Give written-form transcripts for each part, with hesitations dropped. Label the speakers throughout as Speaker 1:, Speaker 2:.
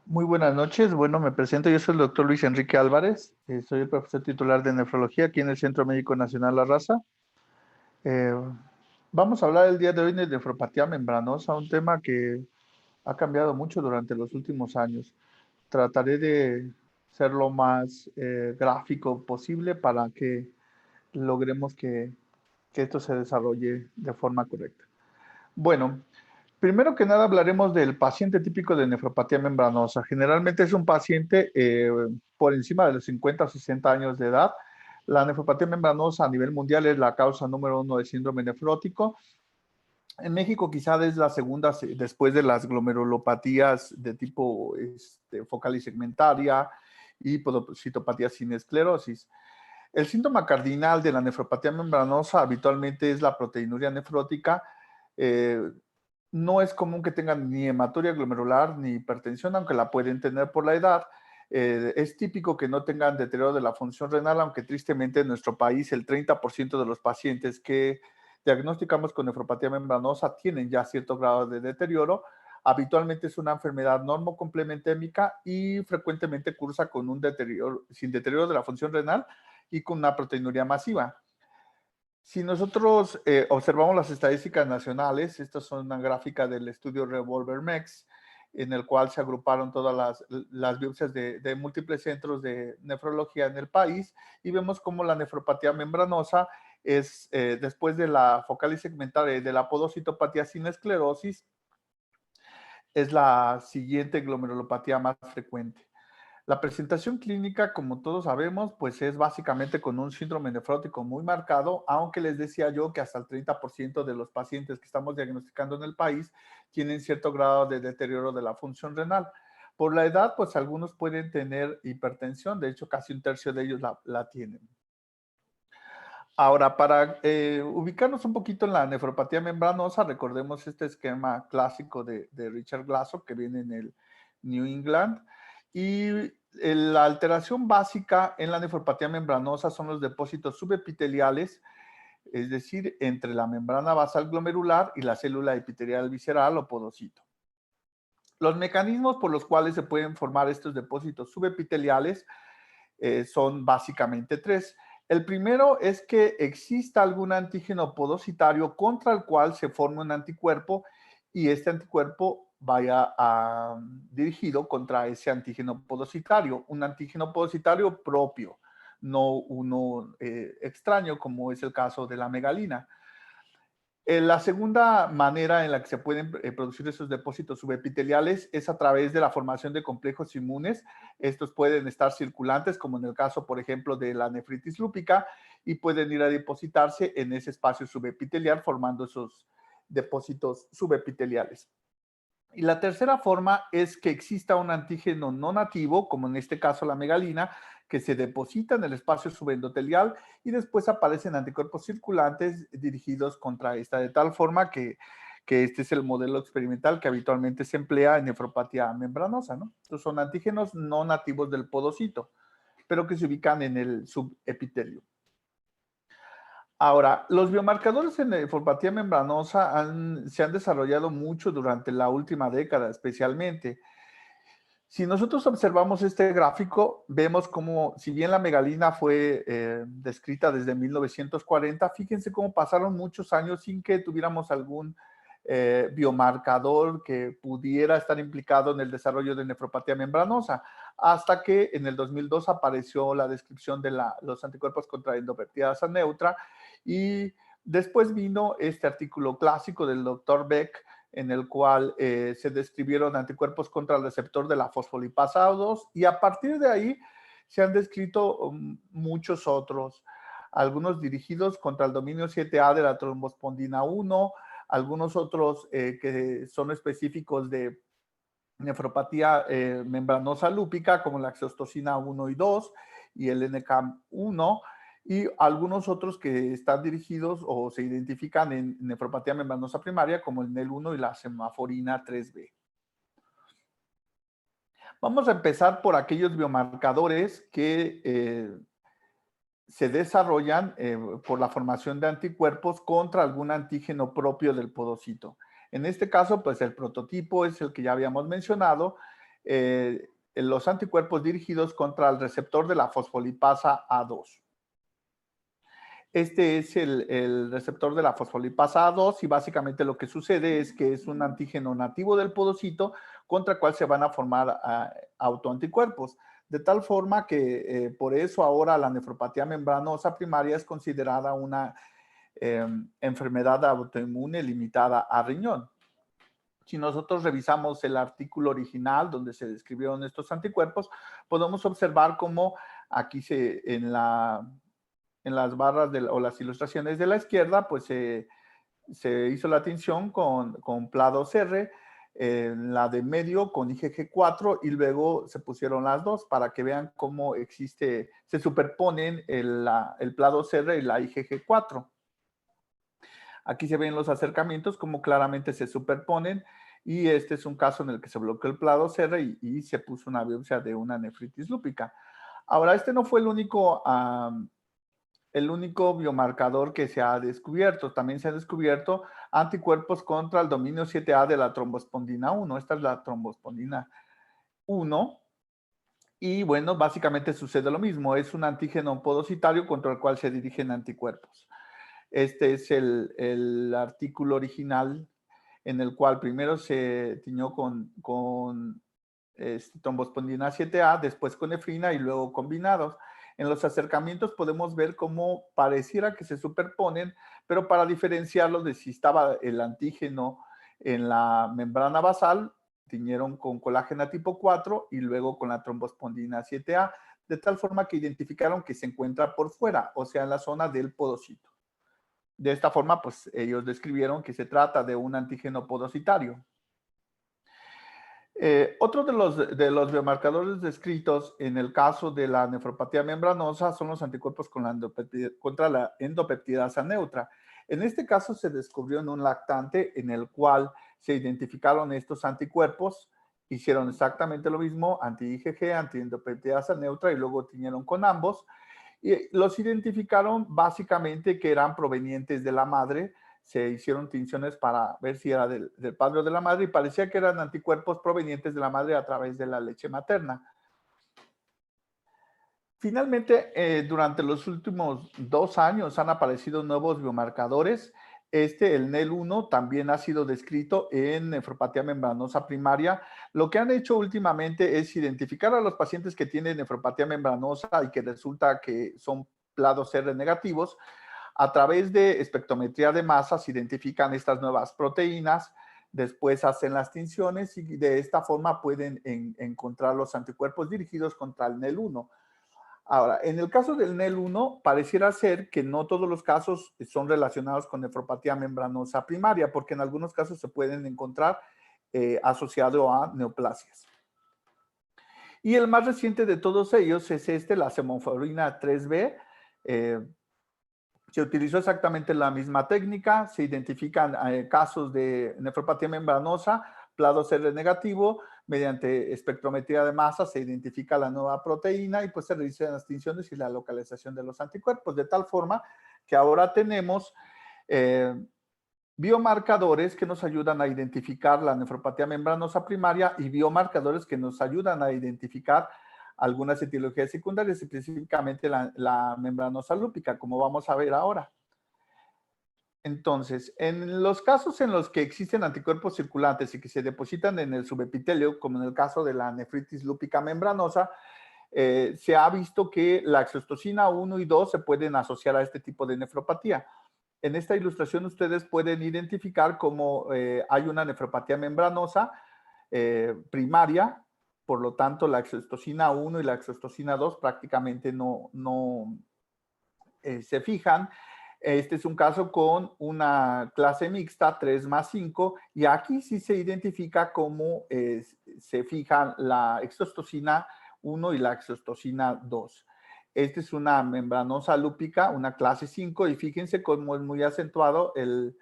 Speaker 1: Muy buenas noches. Bueno, me presento. Yo soy el doctor Luis Enrique Álvarez. Soy el profesor titular de nefrología aquí en el Centro Médico Nacional La Raza. Eh, Vamos a hablar el día de hoy de nefropatía membranosa, un tema que ha cambiado mucho durante los últimos años. Trataré de ser lo más gráfico posible para que logremos que esto se desarrolle de forma correcta. Bueno, primero que nada hablaremos del paciente típico de nefropatía membranosa. Generalmente es un paciente por encima de los 50 o 60 años de edad. La nefropatía membranosa a nivel mundial es la causa número uno de síndrome nefrótico. En México quizá es la segunda después de las glomerulopatías de tipo focal y segmentaria y podocitopatía sin esclerosis. El síntoma cardinal de la nefropatía membranosa habitualmente es la proteinuria nefrótica. Eh, no es común que tengan ni hematuria glomerular ni hipertensión, aunque la pueden tener por la edad. Es típico que no tengan deterioro de la función renal, aunque tristemente en nuestro país el 30% de los pacientes que diagnosticamos con nefropatía membranosa tienen ya cierto grado de deterioro. Habitualmente es una enfermedad normocomplementémica y frecuentemente cursa con un deterioro, sin deterioro de la función renal y con una proteinuria masiva. Si nosotros observamos las estadísticas nacionales, estas son una gráfica del estudio Revolver MEX, en el cual se agruparon todas las biopsias de múltiples centros de nefrología en el país y vemos cómo la nefropatía membranosa es, después de la focal y segmentaria y de la podocitopatía sin esclerosis, es la siguiente glomerulopatía más frecuente. La presentación clínica, como todos sabemos, pues es básicamente con un síndrome nefrótico muy marcado, aunque les decía yo que hasta el 30% de los pacientes que estamos diagnosticando en el país tienen cierto grado de deterioro de la función renal. Por la edad, pues algunos pueden tener hipertensión, de hecho casi un tercio de ellos la tienen. Ahora, para ubicarnos un poquito en la nefropatía membranosa, recordemos este esquema clásico de Richard Glassow que viene en el New England. Y la alteración básica en la nefropatía membranosa son los depósitos subepiteliales, es decir, entre la membrana basal glomerular y la célula epitelial visceral o podocito. Los mecanismos por los cuales se pueden formar estos depósitos subepiteliales son básicamente tres. El primero es que exista algún antígeno podocitario contra el cual se forme un anticuerpo y este anticuerpo vaya dirigido contra ese antígeno podocitario, un antígeno podocitario propio, no uno extraño como es el caso de la megalina. La segunda manera en la que se pueden producir esos depósitos subepiteliales es a través de la formación de complejos inmunes. Estos pueden estar circulantes, como en el caso, por ejemplo, de la nefritis lúpica, y pueden ir a depositarse en ese espacio subepitelial formando esos depósitos subepiteliales. Y la tercera forma es que exista un antígeno no nativo, como en este caso la megalina, que se deposita en el espacio subendotelial y después aparecen anticuerpos circulantes dirigidos contra esta, de tal forma que este es el modelo experimental que habitualmente se emplea en nefropatía membranosa, ¿no? Estos son antígenos no nativos del podocito, pero que se ubican en el subepitelio. Ahora, los biomarcadores en nefropatía membranosa se han desarrollado mucho durante la última década, especialmente. Si nosotros observamos este gráfico, vemos como, si bien la megalina fue descrita desde 1940, fíjense cómo pasaron muchos años sin que tuviéramos algún biomarcador que pudiera estar implicado en el desarrollo de nefropatía membranosa, hasta que en el 2002 apareció la descripción de los anticuerpos contra endopepiasa neutra y después vino este artículo clásico del doctor Beck en el cual se describieron anticuerpos contra el receptor de la fosfolipasa 2 y a partir de ahí se han descrito muchos otros, algunos dirigidos contra el dominio 7A de la trombospondina 1, algunos otros que son específicos de nefropatía membranosa lúpica, como la exostosina 1 y 2 y el NCAM 1, y algunos otros que están dirigidos o se identifican en nefropatía membranosa primaria, como el NEL1 y la semaforina 3B. Vamos a empezar por aquellos biomarcadores que se desarrollan por la formación de anticuerpos contra algún antígeno propio del podocito. En este caso, pues el prototipo es el que ya habíamos mencionado, los anticuerpos dirigidos contra el receptor de la fosfolipasa A2. Este es el receptor de la fosfolipasa A2 y básicamente lo que sucede es que es un antígeno nativo del podocito contra el cual se van a formar autoanticuerpos. De tal forma que por eso ahora la nefropatía membranosa primaria es considerada una enfermedad autoinmune limitada a riñón. Si nosotros revisamos el artículo original donde se describieron estos anticuerpos, podemos observar cómo aquí en las barras o las ilustraciones de la izquierda, pues se hizo la tinción con PLA2R, la de medio con IgG4 y luego se pusieron las dos para que vean cómo se superponen el PLA2R y la IgG4. Aquí se ven los acercamientos, cómo claramente se superponen, y este es un caso en el que se bloqueó el PLA2R y se puso una biopsia de una nefritis lúpica. Ahora, este no fue el único biomarcador que se ha descubierto. También se han descubierto anticuerpos contra el dominio 7A de la trombospondina 1. Esta es la trombospondina 1. Y bueno, básicamente sucede lo mismo. Es un antígeno podocitario contra el cual se dirigen anticuerpos. Este es el artículo original en el cual primero se tiñó con trombospondina 7A, después con nefrina y luego combinados. En los acercamientos podemos ver cómo pareciera que se superponen, pero para diferenciarlos de si estaba el antígeno en la membrana basal, tiñeron con colágena tipo 4 y luego con la trombospondina 7A, de tal forma que identificaron que se encuentra por fuera, o sea, en la zona del podocito. De esta forma, pues ellos describieron que se trata de un antígeno podocitario. Otro de los biomarcadores descritos en el caso de la nefropatía membranosa son los anticuerpos contra la endopeptidasa neutra. En este caso se descubrió en un lactante en el cual se identificaron estos anticuerpos, hicieron exactamente lo mismo, anti-IgG, anti-endopeptidasa neutra, y luego tiñeron con ambos. Y los identificaron básicamente que eran provenientes de la madre. Se hicieron tinciones para ver si era del padre o de la madre y parecía que eran anticuerpos provenientes de la madre a través de la leche materna. Finalmente, durante los últimos 2 años han aparecido nuevos biomarcadores. El NEL1 también ha sido descrito en nefropatía membranosa primaria. Lo que han hecho últimamente es identificar a los pacientes que tienen nefropatía membranosa y que resulta que son PLA2R negativos. A través de espectrometría de masas identifican estas nuevas proteínas, después hacen las tinciones y de esta forma pueden encontrar los anticuerpos dirigidos contra el NEL1. Ahora, en el caso del NEL1, pareciera ser que no todos los casos son relacionados con nefropatía membranosa primaria, porque en algunos casos se pueden encontrar asociado a neoplasias. Y el más reciente de todos ellos es la semoflurina 3B. Se utilizó exactamente la misma técnica, se identifican casos de nefropatía membranosa, PLA2R negativo, mediante espectrometría de masa se identifica la nueva proteína y pues se realizan las tinciones y la localización de los anticuerpos, de tal forma que ahora tenemos biomarcadores que nos ayudan a identificar la nefropatía membranosa primaria y biomarcadores que nos ayudan a identificar algunas etiologías secundarias, específicamente la membranosa lúpica, como vamos a ver ahora. Entonces, en los casos en los que existen anticuerpos circulantes y que se depositan en el subepitelio, como en el caso de la nefritis lúpica membranosa, se ha visto que la exostosina 1 y 2 se pueden asociar a este tipo de nefropatía. En esta ilustración ustedes pueden identificar cómo hay una nefropatía membranosa primaria, por lo tanto la exostosina 1 y la exostosina 2 prácticamente no se fijan. Este es un caso con una clase mixta 3+5 y aquí sí se identifica cómo se fijan la exostosina 1 y la exostosina 2. Esta es una membranosa lúpica, una clase 5 y fíjense cómo es muy acentuado el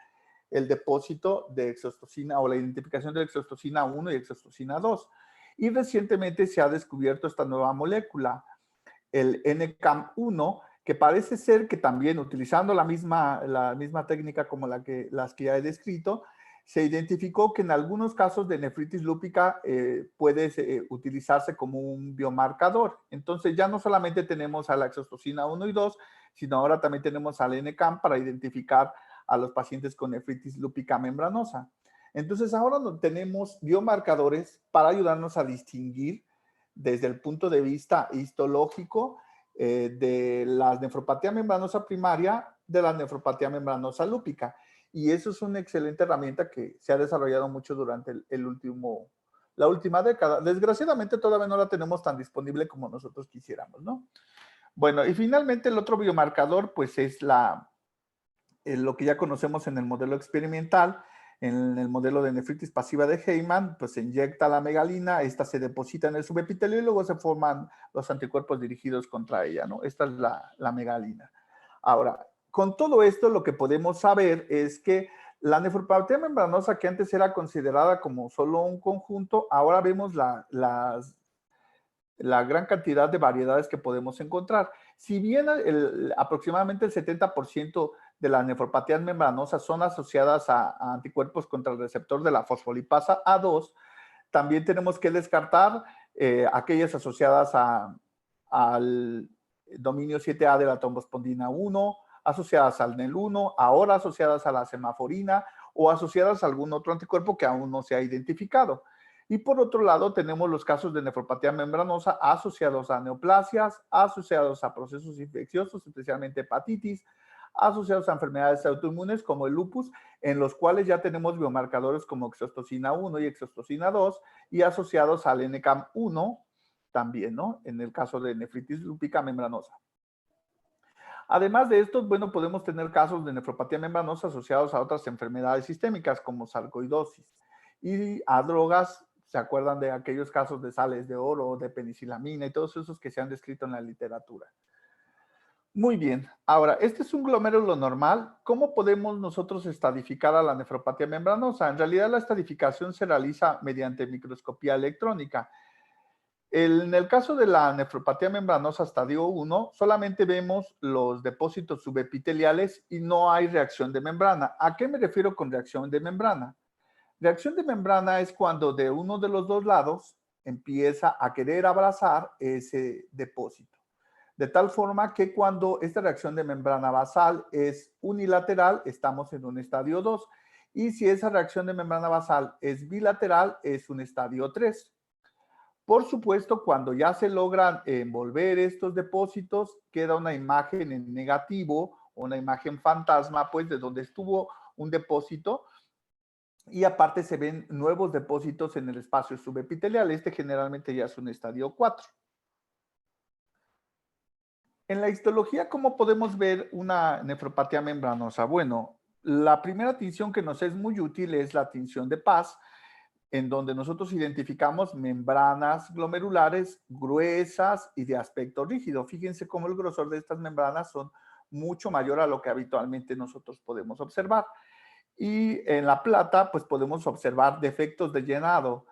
Speaker 1: depósito de exostosina o la identificación de exostosina 1 y exostosina 2. Y recientemente se ha descubierto esta nueva molécula, el NCAM1, que parece ser que también utilizando la misma técnica como las que ya he descrito, se identificó que en algunos casos de nefritis lúpica puede utilizarse como un biomarcador. Entonces ya no solamente tenemos a la exostosina 1 y 2, sino ahora también tenemos al NCAM para identificar a los pacientes con nefritis lúpica membranosa. Entonces ahora tenemos biomarcadores para ayudarnos a distinguir desde el punto de vista histológico de la nefropatía membranosa primaria de la nefropatía membranosa lúpica. Y eso es una excelente herramienta que se ha desarrollado mucho durante la última década. Desgraciadamente todavía no la tenemos tan disponible como nosotros quisiéramos, ¿no? Bueno, y finalmente el otro biomarcador, pues es lo que ya conocemos en el modelo experimental. En el modelo de nefritis pasiva de Heyman, pues se inyecta la megalina, esta se deposita en el subepitelio y luego se forman los anticuerpos dirigidos contra ella, ¿no? Esta es la megalina. Ahora, con todo esto, lo que podemos saber es que la nefropatía membranosa, que antes era considerada como solo un conjunto, ahora vemos la gran cantidad de variedades que podemos encontrar. Si bien aproximadamente el 70% de las nefropatías membranosas son asociadas a anticuerpos contra el receptor de la fosfolipasa A2, también tenemos que descartar aquellas asociadas al dominio 7A de la trombospondina 1, asociadas al NEL1, ahora asociadas a la semaforina o asociadas a algún otro anticuerpo que aún no se ha identificado. Y por otro lado, tenemos los casos de nefropatía membranosa asociados a neoplasias, asociados a procesos infecciosos, especialmente hepatitis, asociados a enfermedades autoinmunes como el lupus, en los cuales ya tenemos biomarcadores como exostosina 1 y exostosina 2 y asociados al NCAM 1 también, ¿no? En el caso de nefritis lúpica membranosa. Además de esto, bueno, podemos tener casos de nefropatía membranosa asociados a otras enfermedades sistémicas como sarcoidosis y a drogas. ¿Se acuerdan de aquellos casos de sales de oro, de penicilamina y todos esos que se han descrito en la literatura? Muy bien. Ahora, este es un glomérulo normal. ¿Cómo podemos nosotros estadificar a la nefropatía membranosa? En realidad, la estadificación se realiza mediante microscopía electrónica. En el caso de la nefropatía membranosa estadio 1, solamente vemos los depósitos subepiteliales y no hay reacción de membrana. ¿A qué me refiero con reacción de membrana? Reacción de membrana es cuando de uno de los dos lados empieza a querer abrazar ese depósito. De tal forma que cuando esta reacción de membrana basal es unilateral, estamos en un estadio 2. Y si esa reacción de membrana basal es bilateral, es un estadio 3. Por supuesto, cuando ya se logran envolver estos depósitos, queda una imagen en negativo, una imagen fantasma, pues de donde estuvo un depósito, y aparte se ven nuevos depósitos en el espacio subepitelial. Este generalmente ya es un estadio 4. En la histología, ¿cómo podemos ver una nefropatía membranosa? Bueno, la primera tinción que nos es muy útil es la tinción de Paz, en donde nosotros identificamos membranas glomerulares gruesas y de aspecto rígido. Fíjense cómo el grosor de estas membranas son mucho mayor a lo que habitualmente nosotros podemos observar. Y en la plata, pues podemos observar defectos de llenado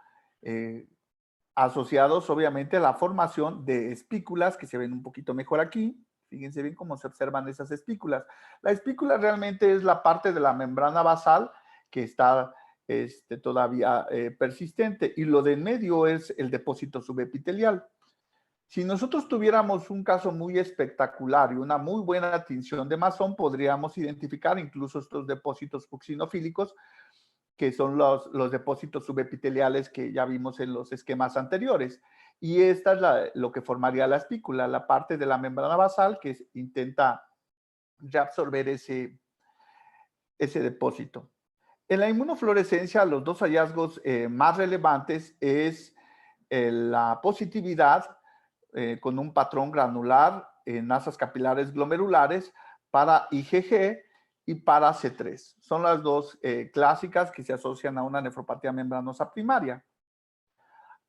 Speaker 1: asociados obviamente a la formación de espículas que se ven un poquito mejor aquí. Fíjense bien cómo se observan esas espículas. La espícula realmente es la parte de la membrana basal que está todavía persistente y lo de en medio es el depósito subepitelial. Si nosotros tuviéramos un caso muy espectacular y una muy buena tinción de Masson, podríamos identificar incluso estos depósitos fucsinofílicos, que son los depósitos subepiteliales que ya vimos en los esquemas anteriores. Y esta es lo que formaría la espícula, la parte de la membrana basal que intenta reabsorber ese depósito. En la inmunofluorescencia, los dos hallazgos más relevantes es la positividad con un patrón granular en masas capilares glomerulares para IgG y para C3. Son las dos clásicas que se asocian a una nefropatía membranosa primaria.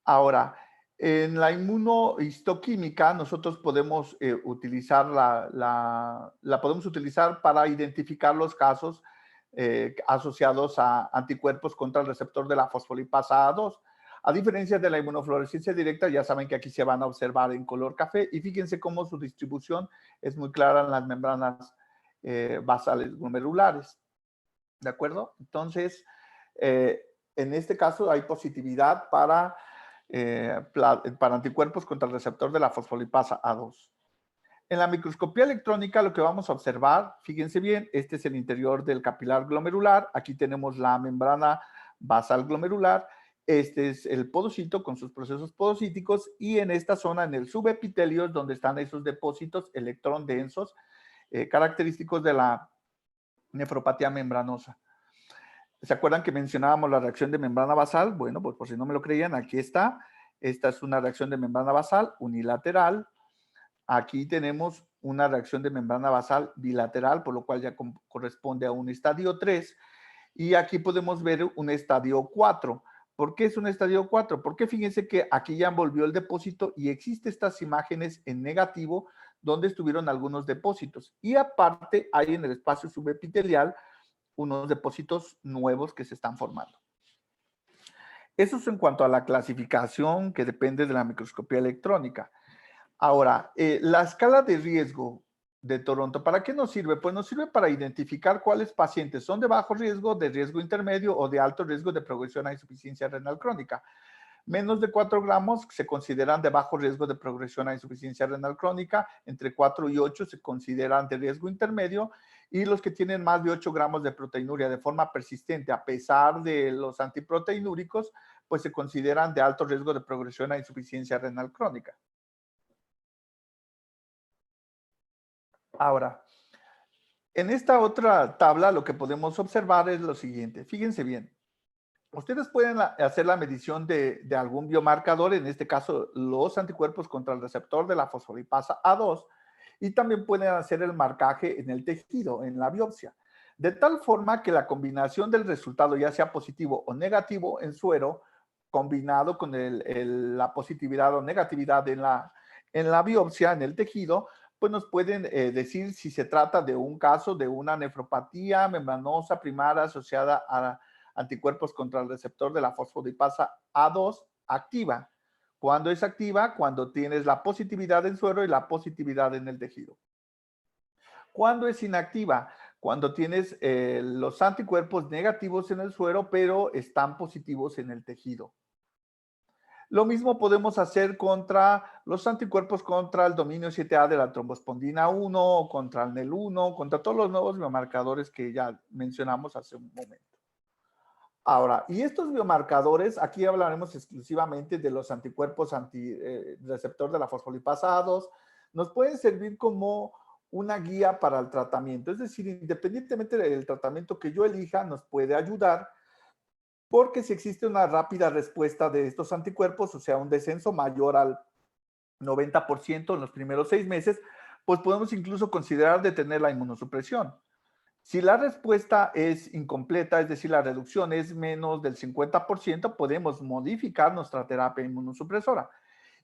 Speaker 1: Ahora, en la inmunohistoquímica nosotros podemos utilizar la podemos utilizar para identificar los casos asociados a anticuerpos contra el receptor de la fosfolipasa A2. A diferencia de la inmunofluorescencia directa, ya saben que aquí se van a observar en color café y fíjense cómo su distribución es muy clara en las membranas basales glomerulares. ¿De acuerdo? Entonces, En este caso hay positividad para anticuerpos contra el receptor de la fosfolipasa A2. En la microscopía electrónica lo que vamos a observar, fíjense bien, este es el interior del capilar glomerular, aquí tenemos la membrana basal glomerular, este es el podocito con sus procesos podocíticos y en esta zona, en el subepitelio, es donde están esos depósitos electrón densos característicos de la nefropatía membranosa. ¿Se acuerdan que mencionábamos la reacción de membrana basal? Bueno, pues por si no me lo creían, aquí está. Esta es una reacción de membrana basal unilateral. Aquí tenemos una reacción de membrana basal bilateral, por lo cual ya corresponde a un estadio 3. Y aquí podemos ver un estadio 4. ¿Por qué es un estadio 4? Porque fíjense que aquí ya envolvió el depósito y existen estas imágenes en negativo donde estuvieron algunos depósitos. Y aparte hay en el espacio subepitelial unos depósitos nuevos que se están formando. Eso es en cuanto a la clasificación que depende de la microscopía electrónica. Ahora, la escala de riesgo de Toronto, ¿para qué nos sirve? Pues nos sirve para identificar cuáles pacientes son de bajo riesgo, de riesgo intermedio o de alto riesgo de progresión a insuficiencia renal crónica. Menos de 4 gramos se consideran de bajo riesgo de progresión a insuficiencia renal crónica, entre 4 y 8 se consideran de riesgo intermedio y los que tienen más de 8 gramos de proteinuria de forma persistente a pesar de los antiproteinúricos, pues se consideran de alto riesgo de progresión a insuficiencia renal crónica. Ahora, en esta otra tabla lo que podemos observar es lo siguiente. Fíjense bien. Ustedes pueden hacer la medición de algún biomarcador, en este caso los anticuerpos contra el receptor de la fosfolipasa A2, y también pueden hacer el marcaje en el tejido, en la biopsia. De tal forma que la combinación del resultado, ya sea positivo o negativo en suero, combinado con la positividad o negatividad en la biopsia, en el tejido, pues nos pueden decir si se trata de un caso de una nefropatía membranosa primaria asociada a anticuerpos contra el receptor de la fosfolipasa A2 activa. ¿Cuándo es activa? Cuando tienes la positividad en suero y la positividad en el tejido. ¿Cuándo es inactiva? Cuando tienes los anticuerpos negativos en el suero, pero están positivos en el tejido. Lo mismo podemos hacer contra los anticuerpos contra el dominio 7A de la trombospondina 1, contra el NEL1, contra todos los nuevos biomarcadores que ya mencionamos hace un momento. Ahora, y estos biomarcadores, aquí hablaremos exclusivamente de los anticuerpos receptor de la fosfolipasa A2, nos pueden servir como una guía para el tratamiento. Es decir, independientemente del tratamiento que yo elija, nos puede ayudar porque si existe una rápida respuesta de estos anticuerpos, o sea, un descenso mayor al 90% en los primeros 6 meses, pues podemos incluso considerar detener la inmunosupresión. Si la respuesta es incompleta, es decir, la reducción es menos del 50%, podemos modificar nuestra terapia inmunosupresora.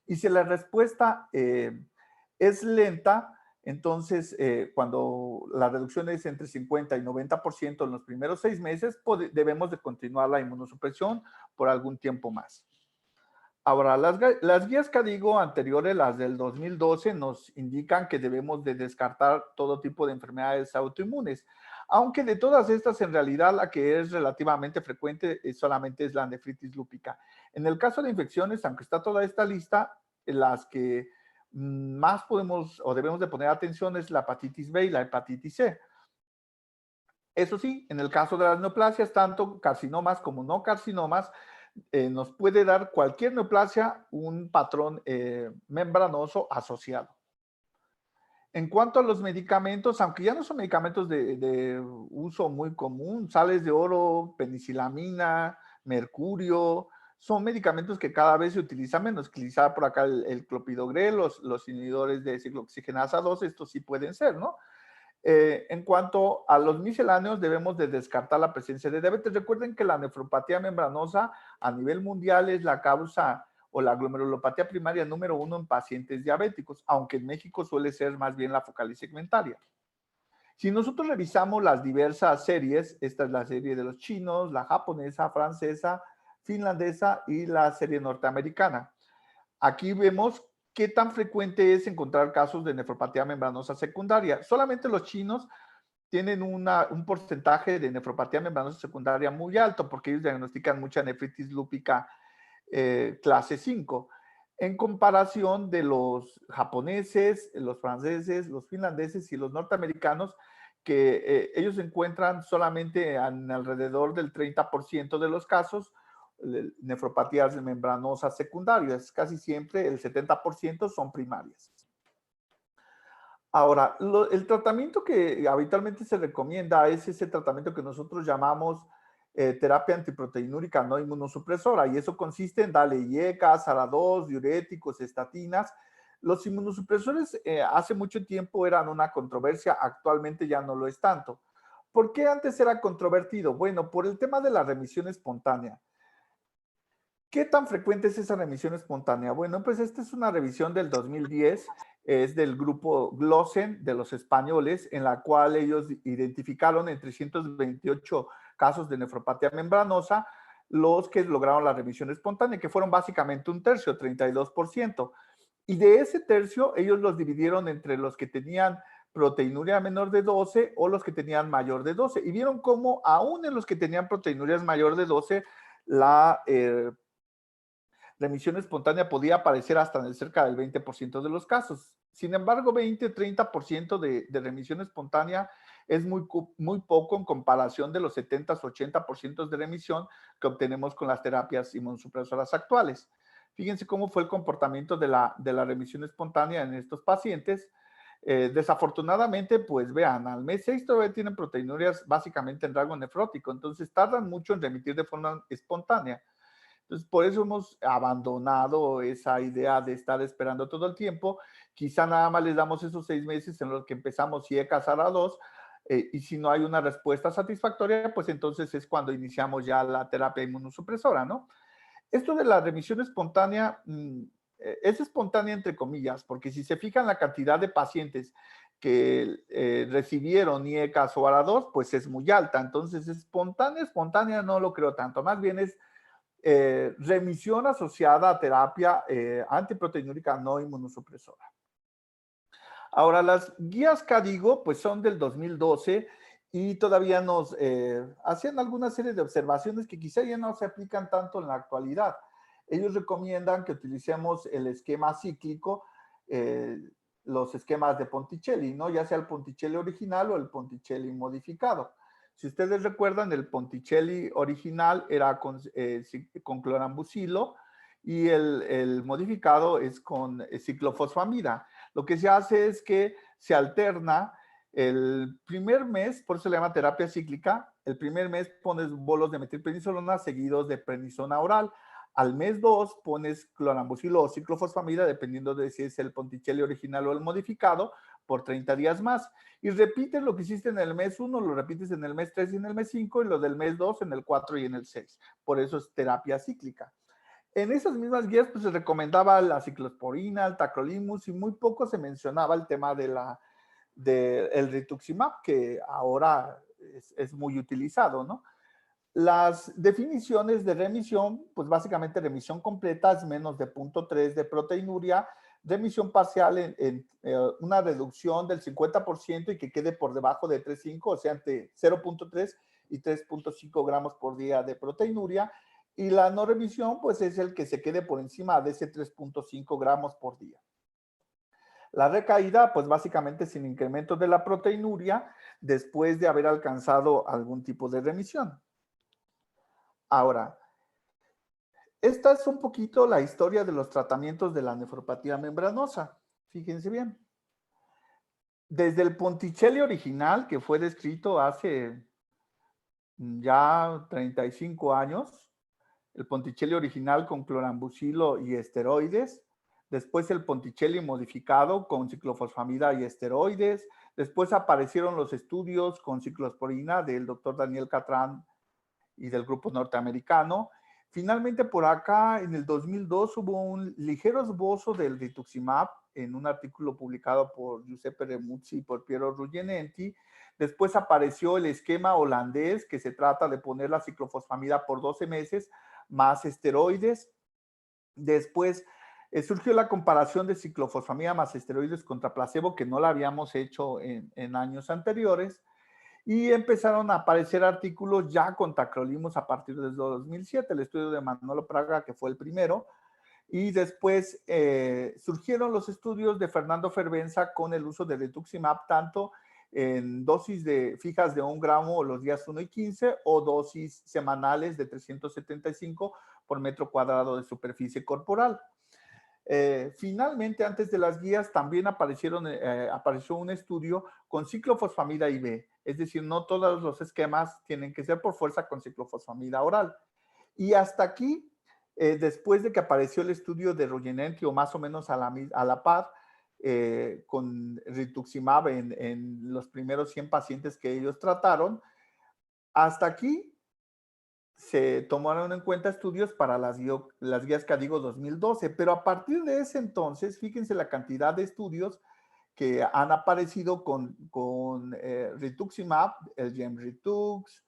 Speaker 1: Y si la respuesta es lenta, entonces cuando la reducción es entre 50 y 90% en los primeros 6 meses, debemos de continuar la inmunosupresión por algún tiempo más. Ahora, las guías que digo anteriores, las del 2012, nos indican que debemos de descartar todo tipo de enfermedades autoinmunes, aunque de todas estas, en realidad, la que es relativamente frecuente solamente es la nefritis lúpica. En el caso de infecciones, aunque está toda esta lista, las que más podemos o debemos de poner atención es la hepatitis B y la hepatitis C. Eso sí, en el caso de las neoplasias, tanto carcinomas como no carcinomas, nos puede dar cualquier neoplasia un patrón membranoso asociado. En cuanto a los medicamentos, aunque ya no son medicamentos de uso muy común, sales de oro, penicilamina, mercurio, son medicamentos que cada vez se utilizan menos. Utilizar por acá el clopidogrel, los inhibidores de ciclooxigenasa 2, estos sí pueden ser, ¿no? En cuanto a los misceláneos, debemos de descartar la presencia de diabetes. Recuerden que la nefropatía membranosa a nivel mundial es la causa o la glomerulopatía primaria número 1 en pacientes diabéticos, aunque en México suele ser más bien la focal y segmentaria. Si nosotros revisamos las diversas series, esta es la serie de los chinos, la japonesa, francesa, finlandesa y la serie norteamericana. Aquí vemos qué tan frecuente es encontrar casos de nefropatía membranosa secundaria. Solamente los chinos tienen un porcentaje de nefropatía membranosa secundaria muy alto porque ellos diagnostican mucha nefritis lúpica clase 5, en comparación de los japoneses, los franceses, los finlandeses y los norteamericanos, que ellos encuentran solamente en alrededor del 30% de los casos nefropatías membranosas secundarias. Casi siempre el 70% son primarias. Ahora, el tratamiento que habitualmente se recomienda es ese tratamiento que nosotros llamamos terapia antiproteinúrica no inmunosupresora, y eso consiste en darle IECA, SARA-2, diuréticos, estatinas. Los inmunosupresores hace mucho tiempo eran una controversia, actualmente ya no lo es tanto. ¿Por qué antes era controvertido? Bueno, por el tema de la remisión espontánea. ¿Qué tan frecuente es esa remisión espontánea? Bueno, pues esta es una revisión del 2010, es del grupo Glossen de los españoles, en la cual ellos identificaron en 328 casos de nefropatía membranosa los que lograron la remisión espontánea, que fueron básicamente un tercio, 32%. Y de ese tercio, ellos los dividieron entre los que tenían proteinuria menor de 12 o los que tenían mayor de 12. Y vieron cómo aún en los que tenían proteinurias mayor de 12, la remisión espontánea podía aparecer hasta en cerca del 20% de los casos. Sin embargo, 20-30% de remisión espontánea es muy poco en comparación de los 70-80% de remisión que obtenemos con las terapias inmunosupresoras actuales. Fíjense cómo fue el comportamiento de la remisión espontánea en estos pacientes. Desafortunadamente, pues vean, al mes 6 todavía tienen proteinurias básicamente en rango nefrótico, entonces tardan mucho en remitir de forma espontánea. Entonces, por eso hemos abandonado esa idea de estar esperando todo el tiempo. Quizá nada más les damos esos 6 meses en los que empezamos y casar a dos, y si no hay una respuesta satisfactoria, pues entonces es cuando iniciamos ya la terapia inmunosupresora, ¿no? Esto de la remisión espontánea es espontánea entre comillas, porque si se fijan la cantidad de pacientes que recibieron IECAS o ARA2, pues es muy alta. Entonces, espontánea no lo creo tanto. Más bien es remisión asociada a terapia antiproteinúrica no inmunosupresora. Ahora, las guías CADIGO pues son del 2012 y todavía nos hacían alguna serie de observaciones que quizá ya no se aplican tanto en la actualidad. Ellos recomiendan que utilicemos el esquema cíclico, los esquemas de Ponticelli, ¿no? Ya sea el Ponticelli original o el Ponticelli modificado. Si ustedes recuerdan, el Ponticelli original era con clorambucilo y el modificado es con ciclofosfamida. Lo que se hace es que se alterna el primer mes, por eso se le llama terapia cíclica. El primer mes pones bolos de metilprednisolona seguidos de prednisona oral. Al mes 2 pones clorambucilo o ciclofosfamida, dependiendo de si es el Ponticelli original o el modificado, por 30 días más. Y repites lo que hiciste en el mes 1, lo repites en el mes 3 y en el mes 5, y lo del mes 2 en el 4 y en el 6. Por eso es terapia cíclica. En esas mismas guías pues, se recomendaba la ciclosporina, el tacrolimus, y muy poco se mencionaba el tema del rituximab, que ahora es muy utilizado, ¿no? Las definiciones de remisión, pues básicamente remisión completa es menos de 0.3 de proteinuria, remisión parcial en una reducción del 50% y que quede por debajo de 3.5, o sea, entre 0.3 y 3.5 gramos por día de proteinuria, y la no remisión, pues es el que se quede por encima de ese 3.5 gramos por día. La recaída, pues básicamente sin incremento de la proteinuria después de haber alcanzado algún tipo de remisión. Ahora, esta es un poquito la historia de los tratamientos de la nefropatía membranosa. Fíjense bien. Desde el Ponticelli original, que fue descrito hace ya 35 años, el Ponticelli original con clorambucilo y esteroides, después el Ponticelli modificado con ciclofosfamida y esteroides, después aparecieron los estudios con ciclosporina del doctor Daniel Catrán y del grupo norteamericano. Finalmente, por acá, en el 2002, hubo un ligero esbozo del rituximab en un artículo publicado por Giuseppe Remuzzi y por Piero Ruggianenti. Después apareció el esquema holandés, que se trata de poner la ciclofosfamida por 12 meses, más esteroides. Después surgió la comparación de ciclofosfamida más esteroides contra placebo, que no la habíamos hecho en años anteriores. Y empezaron a aparecer artículos ya con tacrolimus a partir del 2007, el estudio de Manolo Praga, que fue el primero, y después surgieron los estudios de Fernando Fervenza con el uso de rituximab, tanto en dosis fijas de 1 gramo los días 1 y 15 o dosis semanales de 375 por metro cuadrado de superficie corporal. Finalmente, antes de las guías, también apareció un estudio con ciclofosfamida IV, es decir, no todos los esquemas tienen que ser por fuerza con ciclofosfamida oral. Y hasta aquí, después de que apareció el estudio de Rogenenti, o más o menos a la par, con rituximab en los primeros 100 pacientes que ellos trataron, hasta aquí se tomaron en cuenta estudios para las guías CADIGO 2012, pero a partir de ese entonces, fíjense la cantidad de estudios que han aparecido con rituximab, el GEM-RITUX,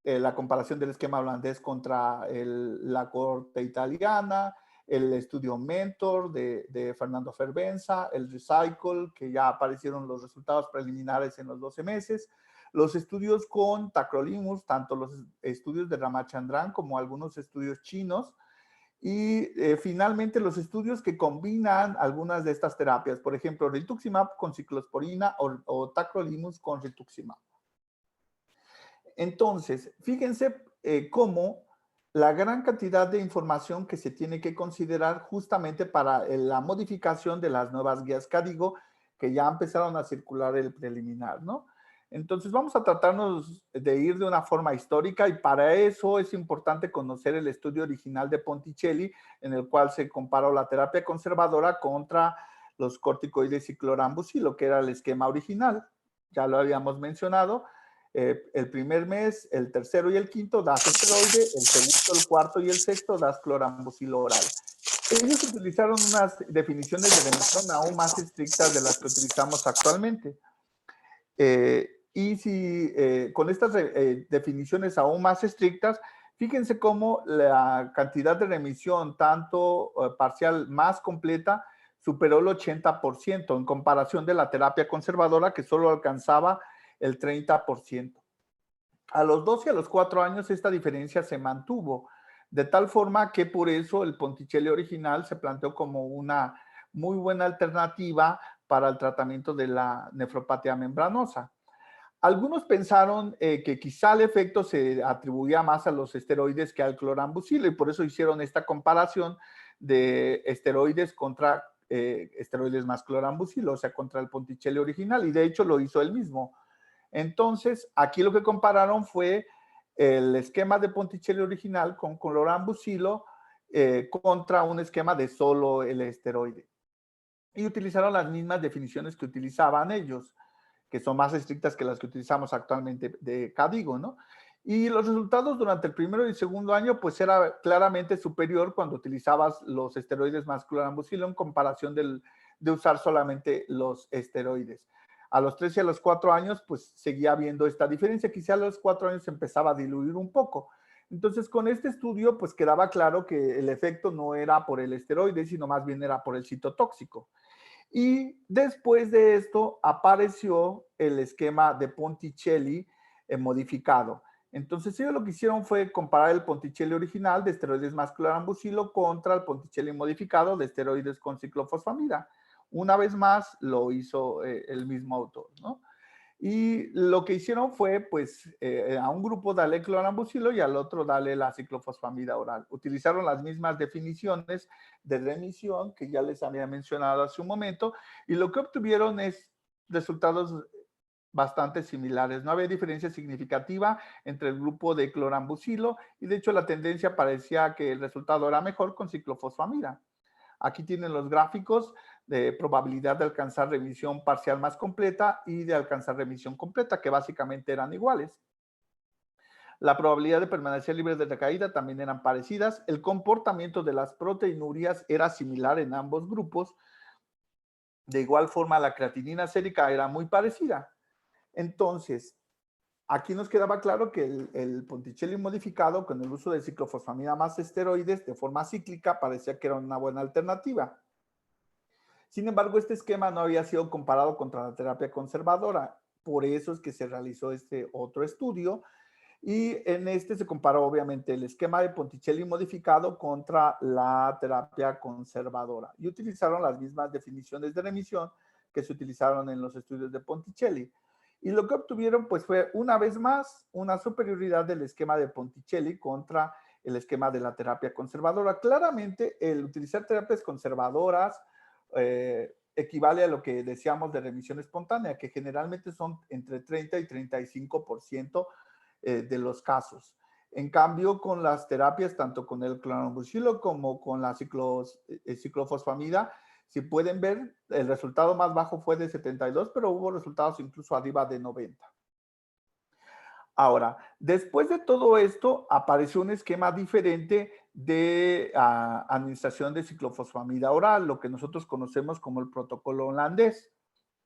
Speaker 1: la comparación del esquema holandés contra la corte italiana, el estudio Mentor de Fernando Fervenza, el Recycle, que ya aparecieron los resultados preliminares en los 12 meses, los estudios con tacrolimus, tanto los estudios de Ramachandran como algunos estudios chinos, y finalmente los estudios que combinan algunas de estas terapias, por ejemplo, rituximab con ciclosporina o tacrolimus con rituximab. Entonces, fíjense cómo la gran cantidad de información que se tiene que considerar justamente para la modificación de las nuevas guías CADIGO que ya empezaron a circular el preliminar, ¿no? Entonces, vamos a tratarnos de ir de una forma histórica y para eso es importante conocer el estudio original de Ponticelli, en el cual se comparó la terapia conservadora contra los corticoides y clorambucilo, que era el esquema original. Ya lo habíamos mencionado. El primer mes, el tercero y el quinto das esteroide, el segundo, el cuarto y el sexto das clorambucilo oral. Ellos utilizaron unas definiciones de remisión aún más estrictas de las que utilizamos actualmente. Con estas definiciones aún más estrictas, fíjense cómo la cantidad de remisión, tanto parcial más completa, superó el 80% en comparación de la terapia conservadora que solo alcanzaba el 30%. A los 2 y a los 4 años esta diferencia se mantuvo, de tal forma que por eso el Ponticelli original se planteó como una muy buena alternativa para el tratamiento de la nefropatía membranosa. Algunos pensaron que quizá el efecto se atribuía más a los esteroides que al clorambucilo y por eso hicieron esta comparación de esteroides contra esteroides más clorambucilo, o sea, contra el Ponticelli original, y de hecho lo hizo él mismo. Entonces, aquí lo que compararon fue el esquema de Ponticelli original con clorambucilo contra un esquema de solo el esteroide. Y utilizaron las mismas definiciones que utilizaban ellos, que son más estrictas que las que utilizamos actualmente de CADIGO, ¿no? Y los resultados durante el primero y el segundo año, pues era claramente superior cuando utilizabas los esteroides más clorambucilo en comparación de usar solamente los esteroides. A los 3 y a los 4 años, pues seguía habiendo esta diferencia. Quizá a los 4 años se empezaba a diluir un poco. Entonces, con este estudio, pues quedaba claro que el efecto no era por el esteroide, sino más bien era por el citotóxico. Y después de esto apareció el esquema de Ponticelli modificado. Entonces ellos lo que hicieron fue comparar el Ponticelli original de esteroides más clorambucilo contra el Ponticelli modificado de esteroides con ciclofosfamida. Una vez más lo hizo el mismo autor, ¿no? Y lo que hicieron fue, pues, a un grupo darle clorambucilo y al otro darle la ciclofosfamida oral. Utilizaron las mismas definiciones de remisión que ya les había mencionado hace un momento y lo que obtuvieron es resultados bastante similares. No había diferencia significativa entre el grupo de clorambucilo y de hecho la tendencia parecía que el resultado era mejor con ciclofosfamida. Aquí tienen los gráficos de probabilidad de alcanzar remisión parcial más completa y de alcanzar remisión completa, que básicamente eran iguales. La probabilidad de permanecer libre de recaída también eran parecidas. El comportamiento de las proteinurias era similar en ambos grupos. De igual forma, la creatinina sérica era muy parecida. Entonces, aquí nos quedaba claro que el Ponticelli modificado con el uso de ciclofosfamida más esteroides de forma cíclica parecía que era una buena alternativa. Sin embargo, este esquema no había sido comparado contra la terapia conservadora. por eso es que se realizó este otro estudio. Y en este se comparó obviamente el esquema de Ponticelli modificado contra la terapia conservadora y utilizaron las mismas definiciones de remisión que se utilizaron en los estudios de Ponticelli. Y lo que obtuvieron pues fue una vez más una superioridad del esquema de Ponticelli contra el esquema de la terapia conservadora. Claramente el utilizar terapias conservadoras equivale a lo que decíamos de remisión espontánea, que generalmente son entre 30 y 35% de los casos. En cambio, con las terapias, tanto con el clorambucilo como con la ciclofosfamida, si pueden ver, el resultado más bajo fue de 72, pero hubo resultados incluso arriba de 90. Ahora, después de todo esto, apareció un esquema diferente de administración de ciclofosfamida oral, lo que nosotros conocemos como el protocolo holandés.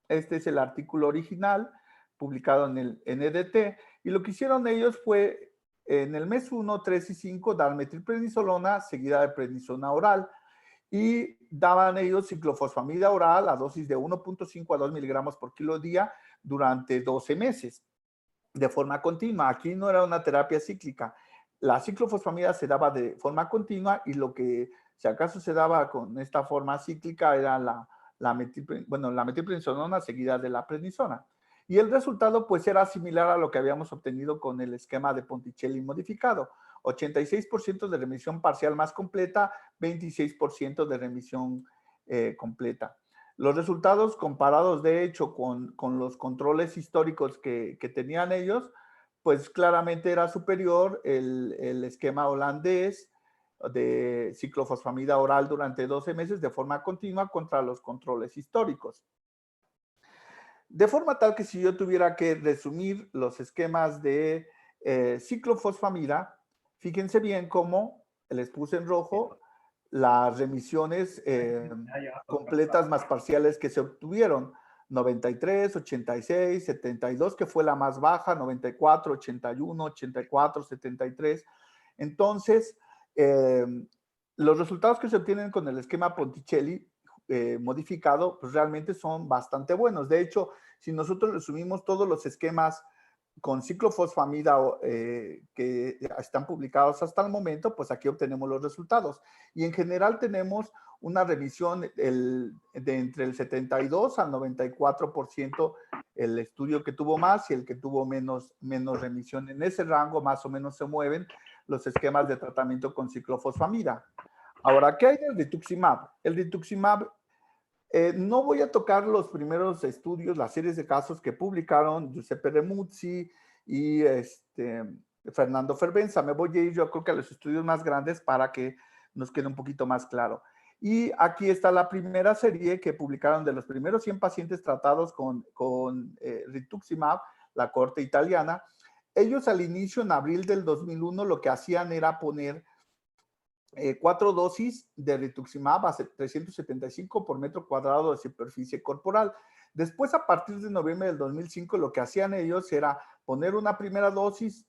Speaker 1: Este es el artículo original publicado en el NDT, y lo que hicieron ellos fue en el mes 1, 3 y 5 dar metilprednisolona seguida de prednisona oral, y daban ellos ciclofosfamida oral a dosis de 1.5 a 2 miligramos por kilo día durante 12 meses de forma continua. Aquí no era una terapia cíclica. La ciclofosfamida se daba de forma continua, y lo que si acaso se daba con esta forma cíclica era la metilprednisolona seguida de la prednisona. Y el resultado pues era similar a lo que habíamos obtenido con el esquema de Ponticelli modificado. 86% de remisión parcial más completa, 26% de remisión completa. Los resultados comparados, de hecho, con los controles históricos que tenían ellos, pues claramente era superior el esquema holandés de ciclofosfamida oral durante 12 meses de forma continua contra los controles históricos. De forma tal que si yo tuviera que resumir los esquemas de ciclofosfamida, fíjense bien cómo les puse en rojo las remisiones completas más parciales que se obtuvieron: 93, 86, 72, que fue la más baja, 94, 81, 84, 73. Entonces, los resultados que se obtienen con el esquema Ponticelli modificado, pues realmente son bastante buenos. De hecho, si nosotros resumimos todos los esquemas con ciclofosfamida que están publicados hasta el momento, pues aquí obtenemos los resultados. Y en general tenemos una remisión de entre el 72 al 94%, el estudio que tuvo más y el que tuvo menos remisión. En ese rango más o menos se mueven los esquemas de tratamiento con ciclofosfamida. Ahora, ¿qué hay del rituximab? El rituximab, no voy a tocar los primeros estudios, las series de casos que publicaron Giuseppe Remuzzi y Fernando Fervenza. Me voy a ir, yo creo que a los estudios más grandes para que nos quede un poquito más claro. Y aquí está la primera serie que publicaron de los primeros 100 pacientes tratados con rituximab, la corte italiana. Ellos al inicio, en abril del 2001, lo que hacían era poner 4 dosis de rituximab a 375 por metro cuadrado de superficie corporal. Después, a partir de noviembre del 2005, lo que hacían ellos era poner una primera dosis,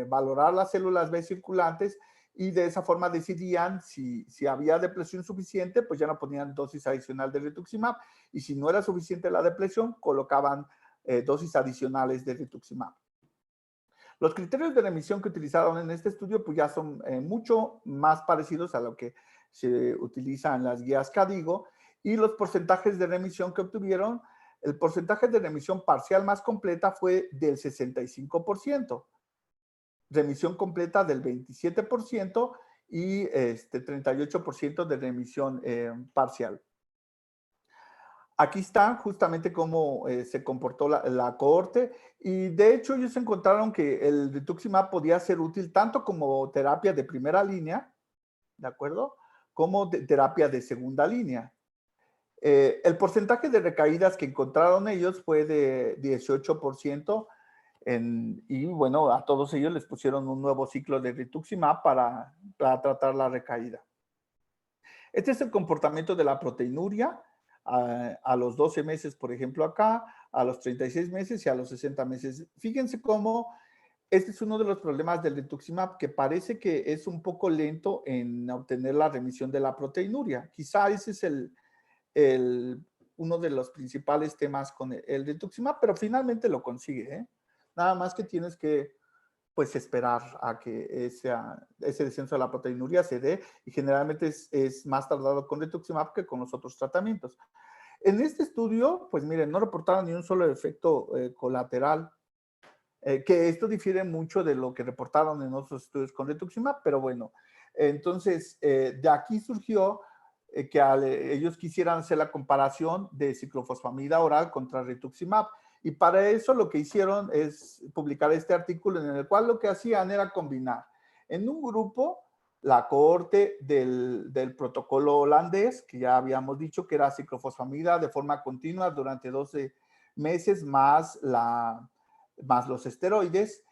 Speaker 1: valorar las células B circulantes, y de esa forma decidían si había depresión suficiente, pues ya no ponían dosis adicional de rituximab, y si no era suficiente la depresión, colocaban dosis adicionales de rituximab. Los criterios de remisión que utilizaron en este estudio pues ya son mucho más parecidos a lo que se utiliza en las guías CADIGO, y los porcentajes de remisión que obtuvieron, el porcentaje de remisión parcial más completa fue del 65%, remisión completa del 27% y 38% de remisión parcial. Aquí está justamente cómo se comportó la cohorte, y de hecho ellos encontraron que el rituximab podía ser útil tanto como terapia de primera línea, ¿de acuerdo?, como terapia de segunda línea. El porcentaje de recaídas que encontraron ellos fue de 18%, y bueno, a todos ellos les pusieron un nuevo ciclo de rituximab para tratar la recaída. Este es el comportamiento de la proteinuria a los 12 meses, por ejemplo, acá, a los 36 meses y a los 60 meses. Fíjense cómo este es uno de los problemas del rituximab, que parece que es un poco lento en obtener la remisión de la proteinuria. Quizá ese es uno de los principales temas con el rituximab, pero finalmente lo consigue, ¿eh? Nada más que tienes que, pues, esperar a que ese descenso de la proteinuria se dé, y generalmente es más tardado con rituximab que con los otros tratamientos. En este estudio, pues miren, no reportaron ni un solo efecto colateral, que esto difiere mucho de lo que reportaron en otros estudios con rituximab, pero bueno, entonces de aquí surgió que ellos quisieran hacer la comparación de ciclofosfamida oral contra rituximab, y para eso lo que hicieron es publicar este artículo en el cual lo que hacían era combinar en un grupo la cohorte del protocolo holandés, que ya habíamos dicho que era ciclofosfamida de forma continua durante 12 meses más los esteroides,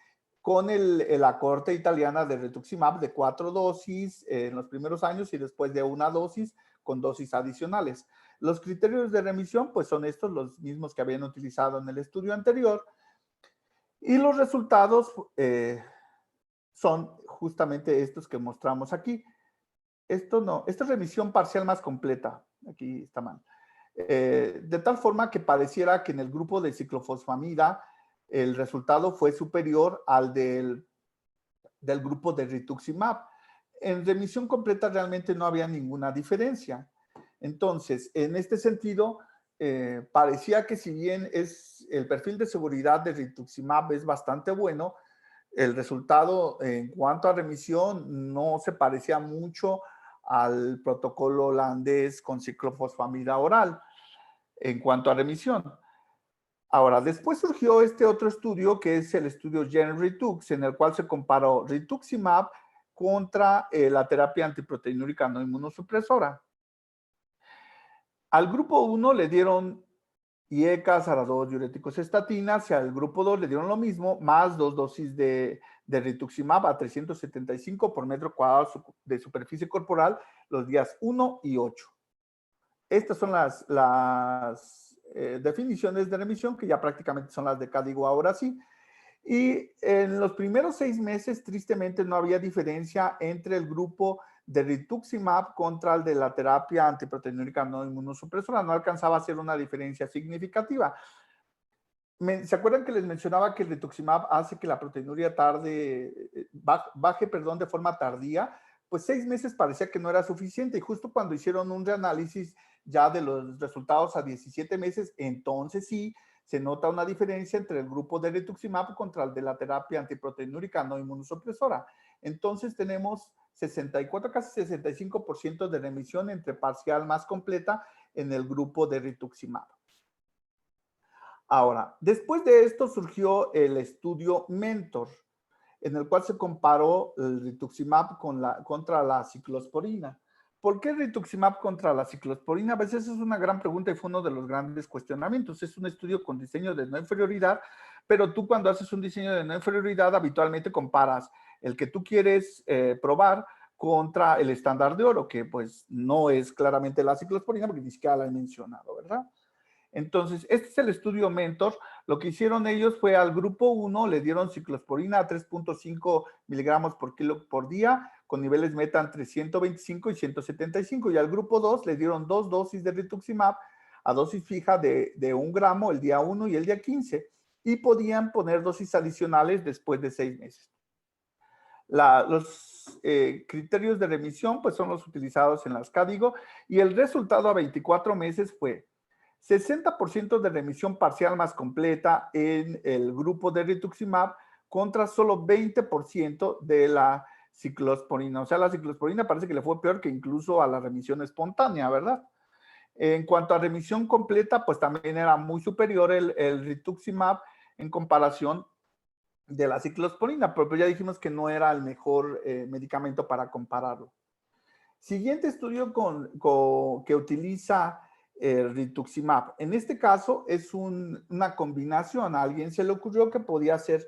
Speaker 1: con la cohorte italiana de rituximab de 4 dosis en los primeros años y después de una dosis con dosis adicionales. Los criterios de remisión, pues son estos, los mismos que habían utilizado en el estudio anterior, y los resultados son justamente estos que mostramos aquí. Esto es remisión parcial más completa, aquí está mal. De tal forma que pareciera que en el grupo de ciclofosfamida el resultado fue superior al del grupo de rituximab. En remisión completa realmente no había ninguna diferencia. Entonces, en este sentido, parecía que si bien el perfil de seguridad de rituximab es bastante bueno, el resultado en cuanto a remisión no se parecía mucho al protocolo holandés con ciclofosfamida oral en cuanto a remisión. Ahora, después surgió este otro estudio que es el estudio GenRitux, en el cual se comparó rituximab contra la terapia antiproteinúrica no inmunosupresora. Al grupo 1 le dieron IECA, SARA-2, diuréticos, estatinas, y al grupo 2 le dieron lo mismo, más 2 dosis de rituximab a 375 por metro cuadrado de superficie corporal los días 1 y 8. Estas son las definiciones de remisión, que ya prácticamente son las de CADIGO ahora sí. Y en los primeros 6 meses, tristemente, no había diferencia entre el grupo de rituximab contra el de la terapia antiproteinúrica no inmunosupresora. No alcanzaba a ser una diferencia significativa. ¿Se acuerdan que les mencionaba que el rituximab hace que la proteinuria baje de forma tardía? Pues 6 meses parecía que no era suficiente, y justo cuando hicieron un reanálisis ya de los resultados a 17 meses, entonces sí se nota una diferencia entre el grupo de rituximab contra el de la terapia antiproteinúrica no inmunosupresora. Entonces tenemos 64, casi 65% de remisión entre parcial más completa en el grupo de rituximab. Ahora, después de esto surgió el estudio Mentor, en el cual se comparó el rituximab contra la ciclosporina. ¿Por qué rituximab contra la ciclosporina? A veces es una gran pregunta y fue uno de los grandes cuestionamientos. Es un estudio con diseño de no inferioridad, pero tú cuando haces un diseño de no inferioridad habitualmente comparas el que tú quieres probar contra el estándar de oro, que pues no es claramente la ciclosporina porque ni siquiera la he mencionado, ¿verdad? Entonces, este es el estudio Mentor. Lo que hicieron ellos fue al grupo 1 le dieron ciclosporina a 3.5 miligramos por kilo por día, con niveles meta entre 125 y 175. Y al grupo 2 le dieron 2 dosis de rituximab a dosis fija de 1 gramo el día 1 y el día 15. Y podían poner dosis adicionales después de 6 meses. Los criterios de remisión pues son los utilizados en las CADIGO, y el resultado a 24 meses fue 60% de remisión parcial más completa en el grupo de rituximab contra solo 20% de la ciclosporina. O sea, la ciclosporina parece que le fue peor que incluso a la remisión espontánea, ¿verdad? En cuanto a remisión completa, pues también era muy superior el rituximab en comparación de la ciclosporina, pero ya dijimos que no era el mejor medicamento para compararlo. Siguiente estudio que utiliza rituximab. En este caso es una combinación. A alguien se le ocurrió que podía ser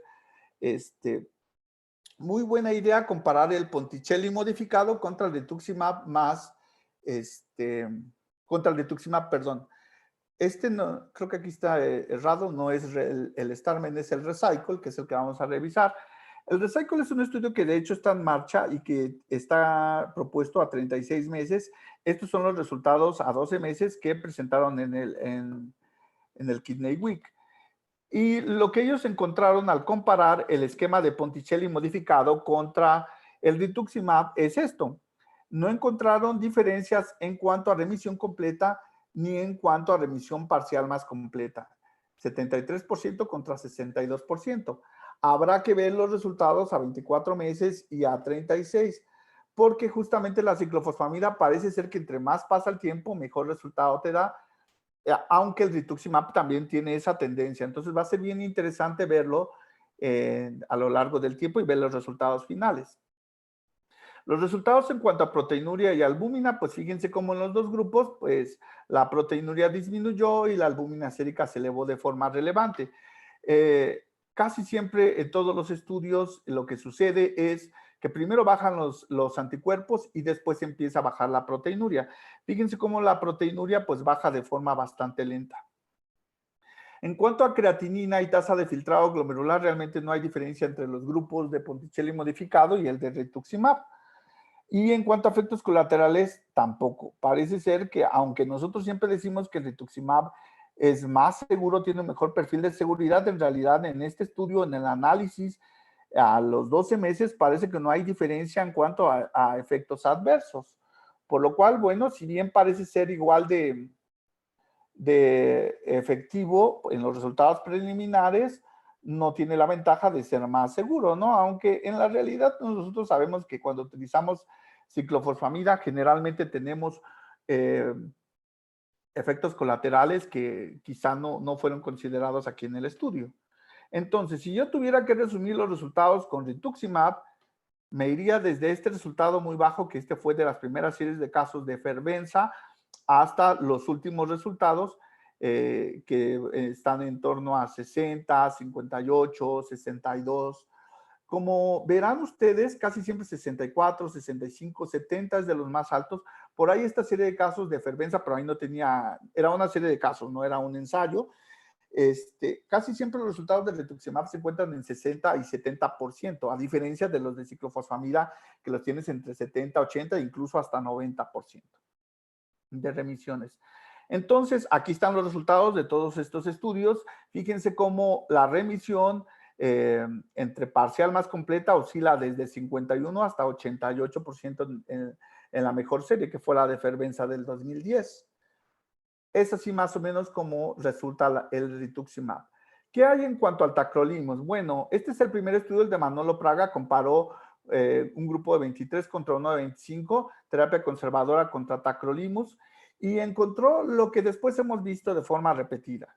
Speaker 1: muy buena idea comparar el Ponticelli modificado contra el rituximab contra el rituximab, perdón. No, creo que aquí está errado, no es el Starmen, es el Recycle, que es el que vamos a revisar. El Recycle es un estudio que de hecho está en marcha y que está propuesto a 36 meses. Estos son los resultados a 12 meses que presentaron en el Kidney Week. Y lo que ellos encontraron al comparar el esquema de Ponticelli modificado contra el rituximab es esto. No encontraron diferencias en cuanto a remisión completa ni en cuanto a remisión parcial más completa. 73% contra 62%. Habrá que ver los resultados a 24 meses y a 36, porque justamente la ciclofosfamida parece ser que entre más pasa el tiempo, mejor resultado te da, aunque el rituximab también tiene esa tendencia. Entonces va a ser bien interesante verlo a lo largo del tiempo y ver los resultados finales. Los resultados en cuanto a proteinuria y albúmina, pues fíjense cómo en los dos grupos, pues la proteinuria disminuyó y la albúmina sérica se elevó de forma relevante. Casi siempre en todos los estudios lo que sucede es que primero bajan los anticuerpos y después empieza a bajar la proteinuria. Fíjense cómo la proteinuria pues baja de forma bastante lenta. En cuanto a creatinina y tasa de filtrado glomerular, realmente no hay diferencia entre los grupos de Ponticelli modificado y el de rituximab. Y en cuanto a efectos colaterales, tampoco. Parece ser que, aunque nosotros siempre decimos que el rituximab es más seguro, tiene un mejor perfil de seguridad, en realidad en este estudio, en el análisis, a los 12 meses parece que no hay diferencia en cuanto a efectos adversos. Por lo cual, bueno, si bien parece ser igual de efectivo en los resultados preliminares, no tiene la ventaja de ser más seguro, ¿no? Aunque en la realidad nosotros sabemos que cuando utilizamos ciclofosfamida generalmente tenemos efectos colaterales que quizá no fueron considerados aquí en el estudio. Entonces, si yo tuviera que resumir los resultados con rituximab, me iría desde este resultado muy bajo, que este fue de las primeras series de casos de Fervenza, hasta los últimos resultados que están en torno a 60, 58, 62. Como verán ustedes, casi siempre 64, 65, 70 es de los más altos. Por ahí esta serie de casos de Fervenza, pero ahí no tenía, era una serie de casos, no era un ensayo. Casi siempre los resultados de rituximab se encuentran en 60 y 70%, a diferencia de los de ciclofosfamida, que los tienes entre 70, 80 e incluso hasta 90% de remisiones. Entonces, aquí están los resultados de todos estos estudios. Fíjense cómo la remisión entre parcial más completa oscila desde 51 hasta 88% en la mejor serie, que fue la de Fervenza del 2010. Es así más o menos como resulta el rituximab. ¿Qué hay en cuanto al tacrolimus? Bueno, este es el primer estudio, el de Manolo Praga, comparó un grupo de 23 contra uno de 25, terapia conservadora contra tacrolimus, y encontró lo que después hemos visto de forma repetida.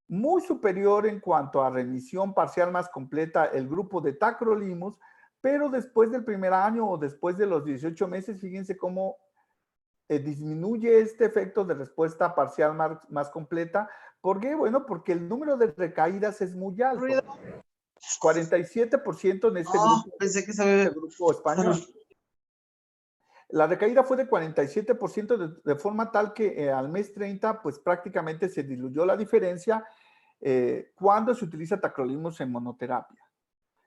Speaker 1: Muy superior en cuanto a remisión parcial más completa el grupo de tacrolimus, pero después del primer año o después de los 18 meses, fíjense cómo disminuye este efecto de respuesta parcial más completa. ¿Por qué? Bueno, porque el número de recaídas es muy alto. 47% en este grupo,
Speaker 2: pensé que se había...
Speaker 1: grupo español. La recaída fue de 47% de forma tal que al mes 30, pues prácticamente se diluyó la diferencia cuando se utiliza tacrolimus en monoterapia.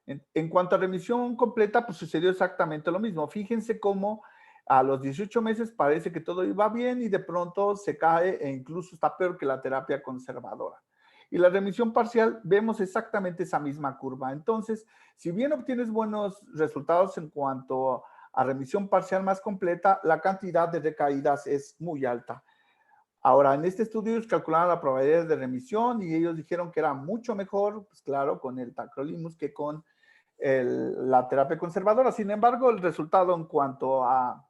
Speaker 1: En cuanto a remisión completa, pues sucedió exactamente lo mismo. Fíjense cómo a los 18 meses parece que todo iba bien y de pronto se cae e incluso está peor que la terapia conservadora. Y la remisión parcial, vemos exactamente esa misma curva. Entonces, si bien obtienes buenos resultados en cuanto a remisión parcial más completa, la cantidad de recaídas es muy alta. Ahora, en este estudio ellos calcularon la probabilidad de remisión y ellos dijeron que era mucho mejor, pues claro, con el tacrolimus que con la terapia conservadora. Sin embargo, el resultado en cuanto a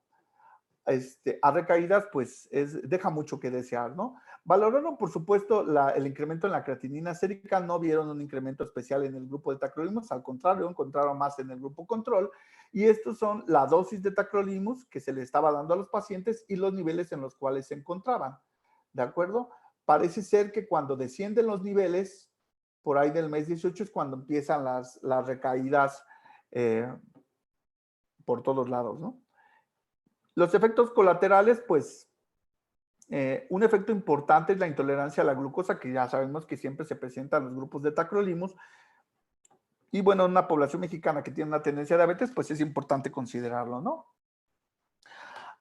Speaker 1: recaídas, pues deja mucho que desear, ¿no? Valoraron, por supuesto, el incremento en la creatinina sérica, no vieron un incremento especial en el grupo de tacrolimus, al contrario, encontraron más en el grupo control, y estos son la dosis de tacrolimus que se le estaba dando a los pacientes y los niveles en los cuales se encontraban, ¿de acuerdo? Parece ser que cuando descienden los niveles, por ahí del mes 18 es cuando empiezan las recaídas por todos lados, ¿no? Los efectos colaterales, pues, un efecto importante es la intolerancia a la glucosa, que ya sabemos que siempre se presenta en los grupos de tacrolimus, Y bueno, en una población mexicana que tiene una tendencia a diabetes, pues es importante considerarlo, ¿no?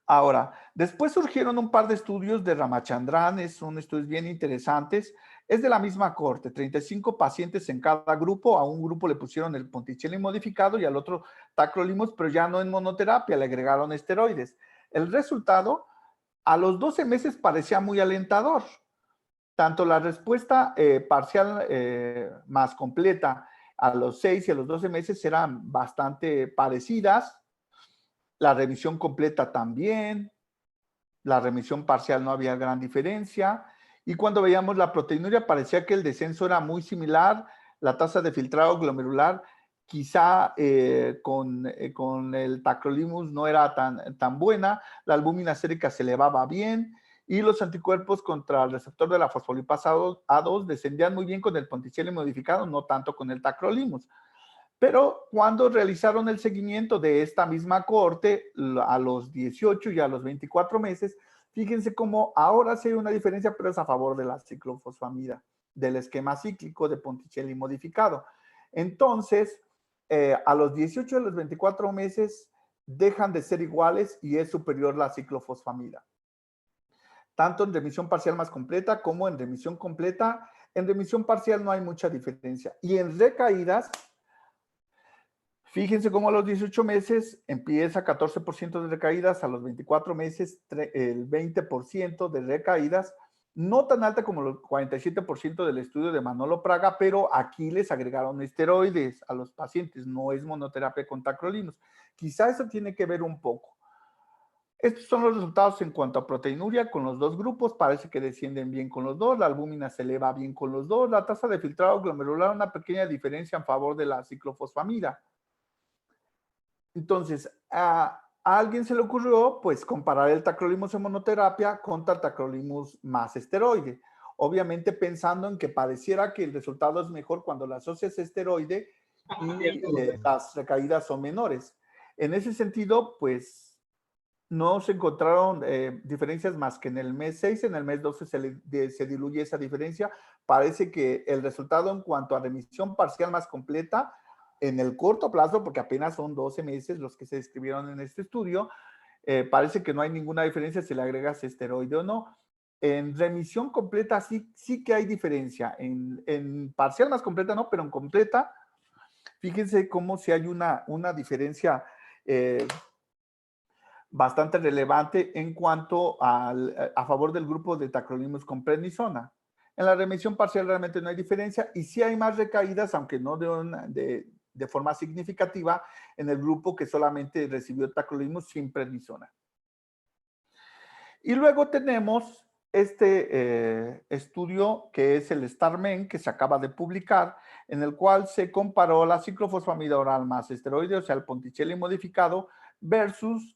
Speaker 1: Ahora, después surgieron un par de estudios de Ramachandran, son estudios bien interesantes. Es de la misma corte, 35 pacientes en cada grupo. A un grupo le pusieron el Ponticelli modificado y al otro tacrolimus, pero ya no en monoterapia, le agregaron esteroides. El resultado, a los 12 meses parecía muy alentador. Tanto la respuesta parcial más completa a los 6 y a los 12 meses eran bastante parecidas. La remisión completa también. La remisión parcial no había gran diferencia. Y cuando veíamos la proteinuria parecía que el descenso era muy similar. La tasa de filtrado glomerular quizá con el tacrolimus no era tan buena. La albúmina sérica se elevaba bien y los anticuerpos contra el receptor de la fosfolipasa A2 descendían muy bien con el Ponticelli modificado, no tanto con el tacrolimus. Pero cuando realizaron el seguimiento de esta misma cohorte a los 18 y a los 24 meses, fíjense cómo ahora sí hay una diferencia, pero es a favor de la ciclofosfamida, del esquema cíclico de Ponticelli modificado. Entonces, a los 18 y a los 24 meses dejan de ser iguales y es superior la ciclofosfamida. Tanto en remisión parcial más completa como en remisión completa. En remisión parcial no hay mucha diferencia. Y en recaídas, fíjense cómo a los 18 meses empieza 14% de recaídas, a los 24 meses el 20% de recaídas, no tan alta como el 47% del estudio de Manolo Praga, pero aquí les agregaron esteroides a los pacientes, no es monoterapia con tacrolimus. Quizá eso tiene que ver un poco. Estos son los resultados en cuanto a proteinuria con los dos grupos, parece que descienden bien con los dos, la albúmina se eleva bien con los dos, la tasa de filtrado glomerular, una pequeña diferencia en favor de la ciclofosfamida. Entonces, a alguien se le ocurrió, pues, comparar el tacrolimus en monoterapia contra el tacrolimus más esteroide. Obviamente pensando en que pareciera que el resultado es mejor cuando la asocias esteroide y las recaídas son menores. En ese sentido, pues, no se encontraron diferencias más que en el mes 6, en el mes 12 se diluye esa diferencia. Parece que el resultado en cuanto a remisión parcial más completa en el corto plazo, porque apenas son 12 meses los que se describieron en este estudio, parece que no hay ninguna diferencia si le agregas esteroide o no. En remisión completa sí que hay diferencia. En parcial más completa no, pero en completa, fíjense cómo si hay una diferencia bastante relevante en cuanto a favor del grupo de tacrolimus con prednisona. En la remisión parcial realmente no hay diferencia y sí hay más recaídas, aunque no de forma significativa, en el grupo que solamente recibió tacrolimus sin prednisona. Y luego tenemos este estudio que es el STARMEN, que se acaba de publicar, en el cual se comparó la ciclofosfamida oral más esteroide, o sea, el Ponticelli modificado, versus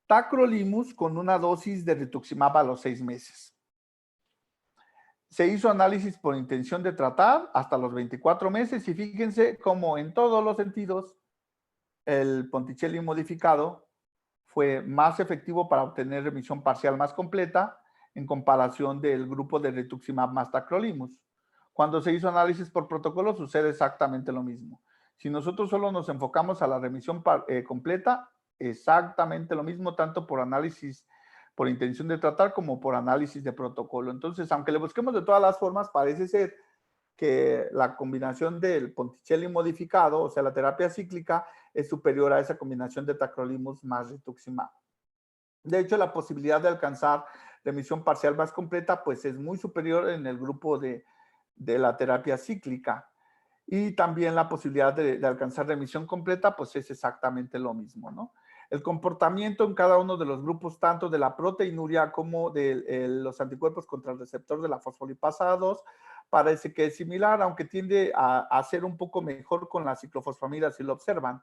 Speaker 1: tacrolimus con una dosis de rituximab a los 6 meses. Se hizo análisis por intención de tratar hasta los 24 meses y fíjense cómo en todos los sentidos el Ponticelli modificado fue más efectivo para obtener remisión parcial más completa en comparación del grupo de rituximab más tacrolimus. Cuando se hizo análisis por protocolo sucede exactamente lo mismo. Si nosotros solo nos enfocamos a la remisión completa, exactamente lo mismo, tanto por análisis por intención de tratar como por análisis de protocolo. Entonces, aunque le busquemos de todas las formas, parece ser que la combinación del Ponticelli modificado, o sea, la terapia cíclica, es superior a esa combinación de tacrolimus más rituximab. De hecho, la posibilidad de alcanzar remisión parcial más completa, pues es muy superior en el grupo de la terapia cíclica. Y también la posibilidad de alcanzar remisión completa, pues es exactamente lo mismo, ¿no? El comportamiento en cada uno de los grupos, tanto de la proteinuria como de los anticuerpos contra el receptor de la fosfolipasa A2, parece que es similar, aunque tiende a ser un poco mejor con la ciclofosfamida si lo observan.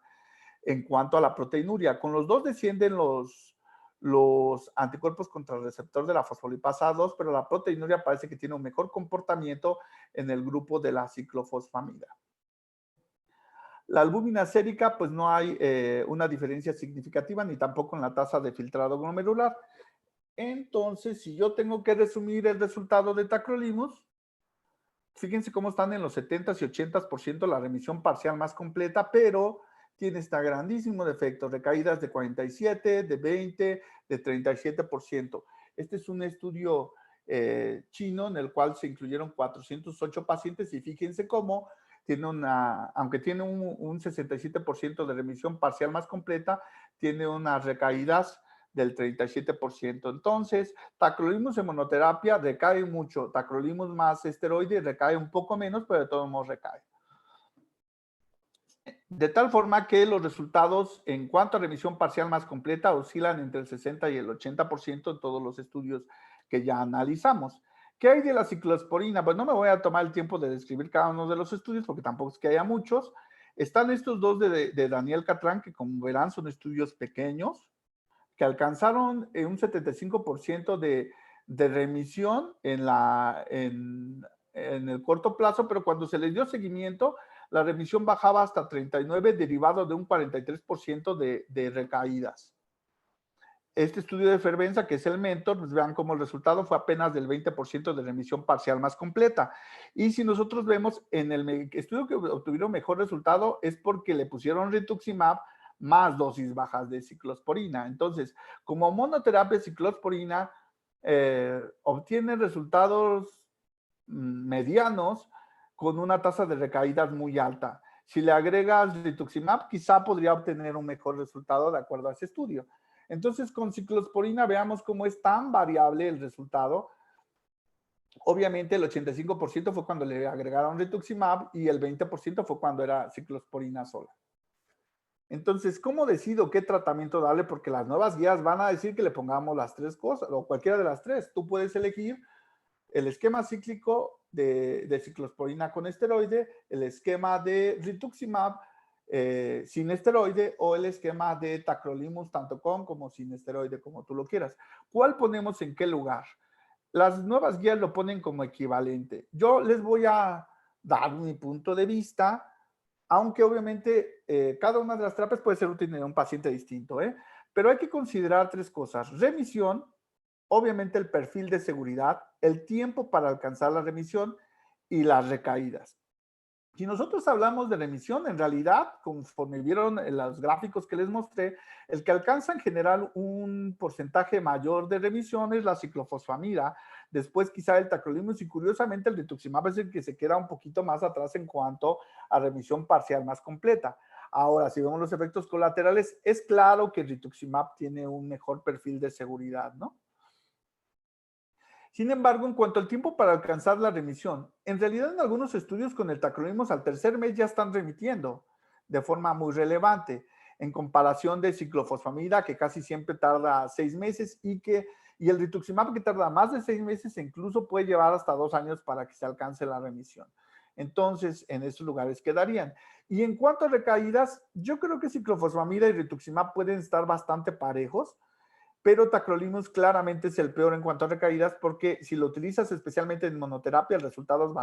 Speaker 1: En cuanto a la proteinuria, con los dos descienden los anticuerpos contra el receptor de la fosfolipasa A2, pero la proteinuria parece que tiene un mejor comportamiento en el grupo de la ciclofosfamida. La albúmina sérica, pues no hay una diferencia significativa ni tampoco en la tasa de filtrado glomerular. Entonces, si yo tengo que resumir el resultado de tacrolimus, fíjense cómo están en los 70 y 80% la remisión parcial más completa, pero tiene este grandísimo defecto, recaídas de 47, de 20, de 37%. Este es un estudio chino en el cual se incluyeron 408 pacientes y fíjense cómo tiene aunque tiene un 67% de remisión parcial más completa, tiene unas recaídas del 37%. Entonces, tacrolimus en monoterapia recae mucho, tacrolimus más esteroide recae un poco menos, pero de todos modos recae. De tal forma que los resultados en cuanto a remisión parcial más completa oscilan entre el 60 y el 80% en todos los estudios que ya analizamos. ¿Qué hay de la ciclosporina? Pues no me voy a tomar el tiempo de describir cada uno de los estudios porque tampoco es que haya muchos. Están estos dos de Daniel Catrán, que como verán son estudios pequeños, que alcanzaron un 75% de remisión en el corto plazo, pero cuando se les dio seguimiento, la remisión bajaba hasta 39, derivado de un 43% de recaídas. Este estudio de Fervenza, que es el mentor, pues vean cómo el resultado fue apenas del 20% de remisión parcial más completa. Y si nosotros vemos en el estudio que obtuvieron mejor resultado es porque le pusieron rituximab más dosis bajas de ciclosporina. Entonces, como monoterapia ciclosporina obtiene resultados medianos con una tasa de recaídas muy alta. Si le agregas rituximab, quizá podría obtener un mejor resultado de acuerdo a ese estudio. Entonces, con ciclosporina veamos cómo es tan variable el resultado. Obviamente, el 85% fue cuando le agregaron rituximab y el 20% fue cuando era ciclosporina sola. Entonces, ¿cómo decido qué tratamiento darle? Porque las nuevas guías van a decir que le pongamos las tres cosas o cualquiera de las tres. Tú puedes elegir el esquema cíclico de ciclosporina con esteroide, el esquema de rituximab sin esteroide o el esquema de tacrolimus tanto con como sin esteroide, como tú lo quieras. ¿Cuál ponemos en qué lugar? Las nuevas guías lo ponen como equivalente. Yo les voy a dar mi punto de vista, aunque obviamente cada una de las terapias puede ser útil en un paciente distinto, pero hay que considerar tres cosas: remisión, obviamente el perfil de seguridad, el tiempo para alcanzar la remisión y las recaídas. Si nosotros hablamos de remisión, en realidad, conforme vieron en los gráficos que les mostré, el que alcanza en general un porcentaje mayor de remisión es la ciclofosfamida, después quizá el tacrolimus y curiosamente el rituximab es el que se queda un poquito más atrás en cuanto a remisión parcial más completa. Ahora, si vemos los efectos colaterales, es claro que el rituximab tiene un mejor perfil de seguridad, ¿no? Sin embargo, en cuanto al tiempo para alcanzar la remisión, en realidad en algunos estudios con el tacrolimus al tercer mes ya están remitiendo de forma muy relevante, en comparación de ciclofosfamida, que casi siempre tarda 6 meses, y el rituximab, que tarda más de 6 meses e incluso puede llevar hasta 2 años para que se alcance la remisión. Entonces, en esos lugares quedarían. Y en cuanto a recaídas, yo creo que ciclofosfamida y rituximab pueden estar bastante parejos, pero tacrolimus claramente es el peor en cuanto a recaídas porque si lo utilizas especialmente en monoterapia, el resultado es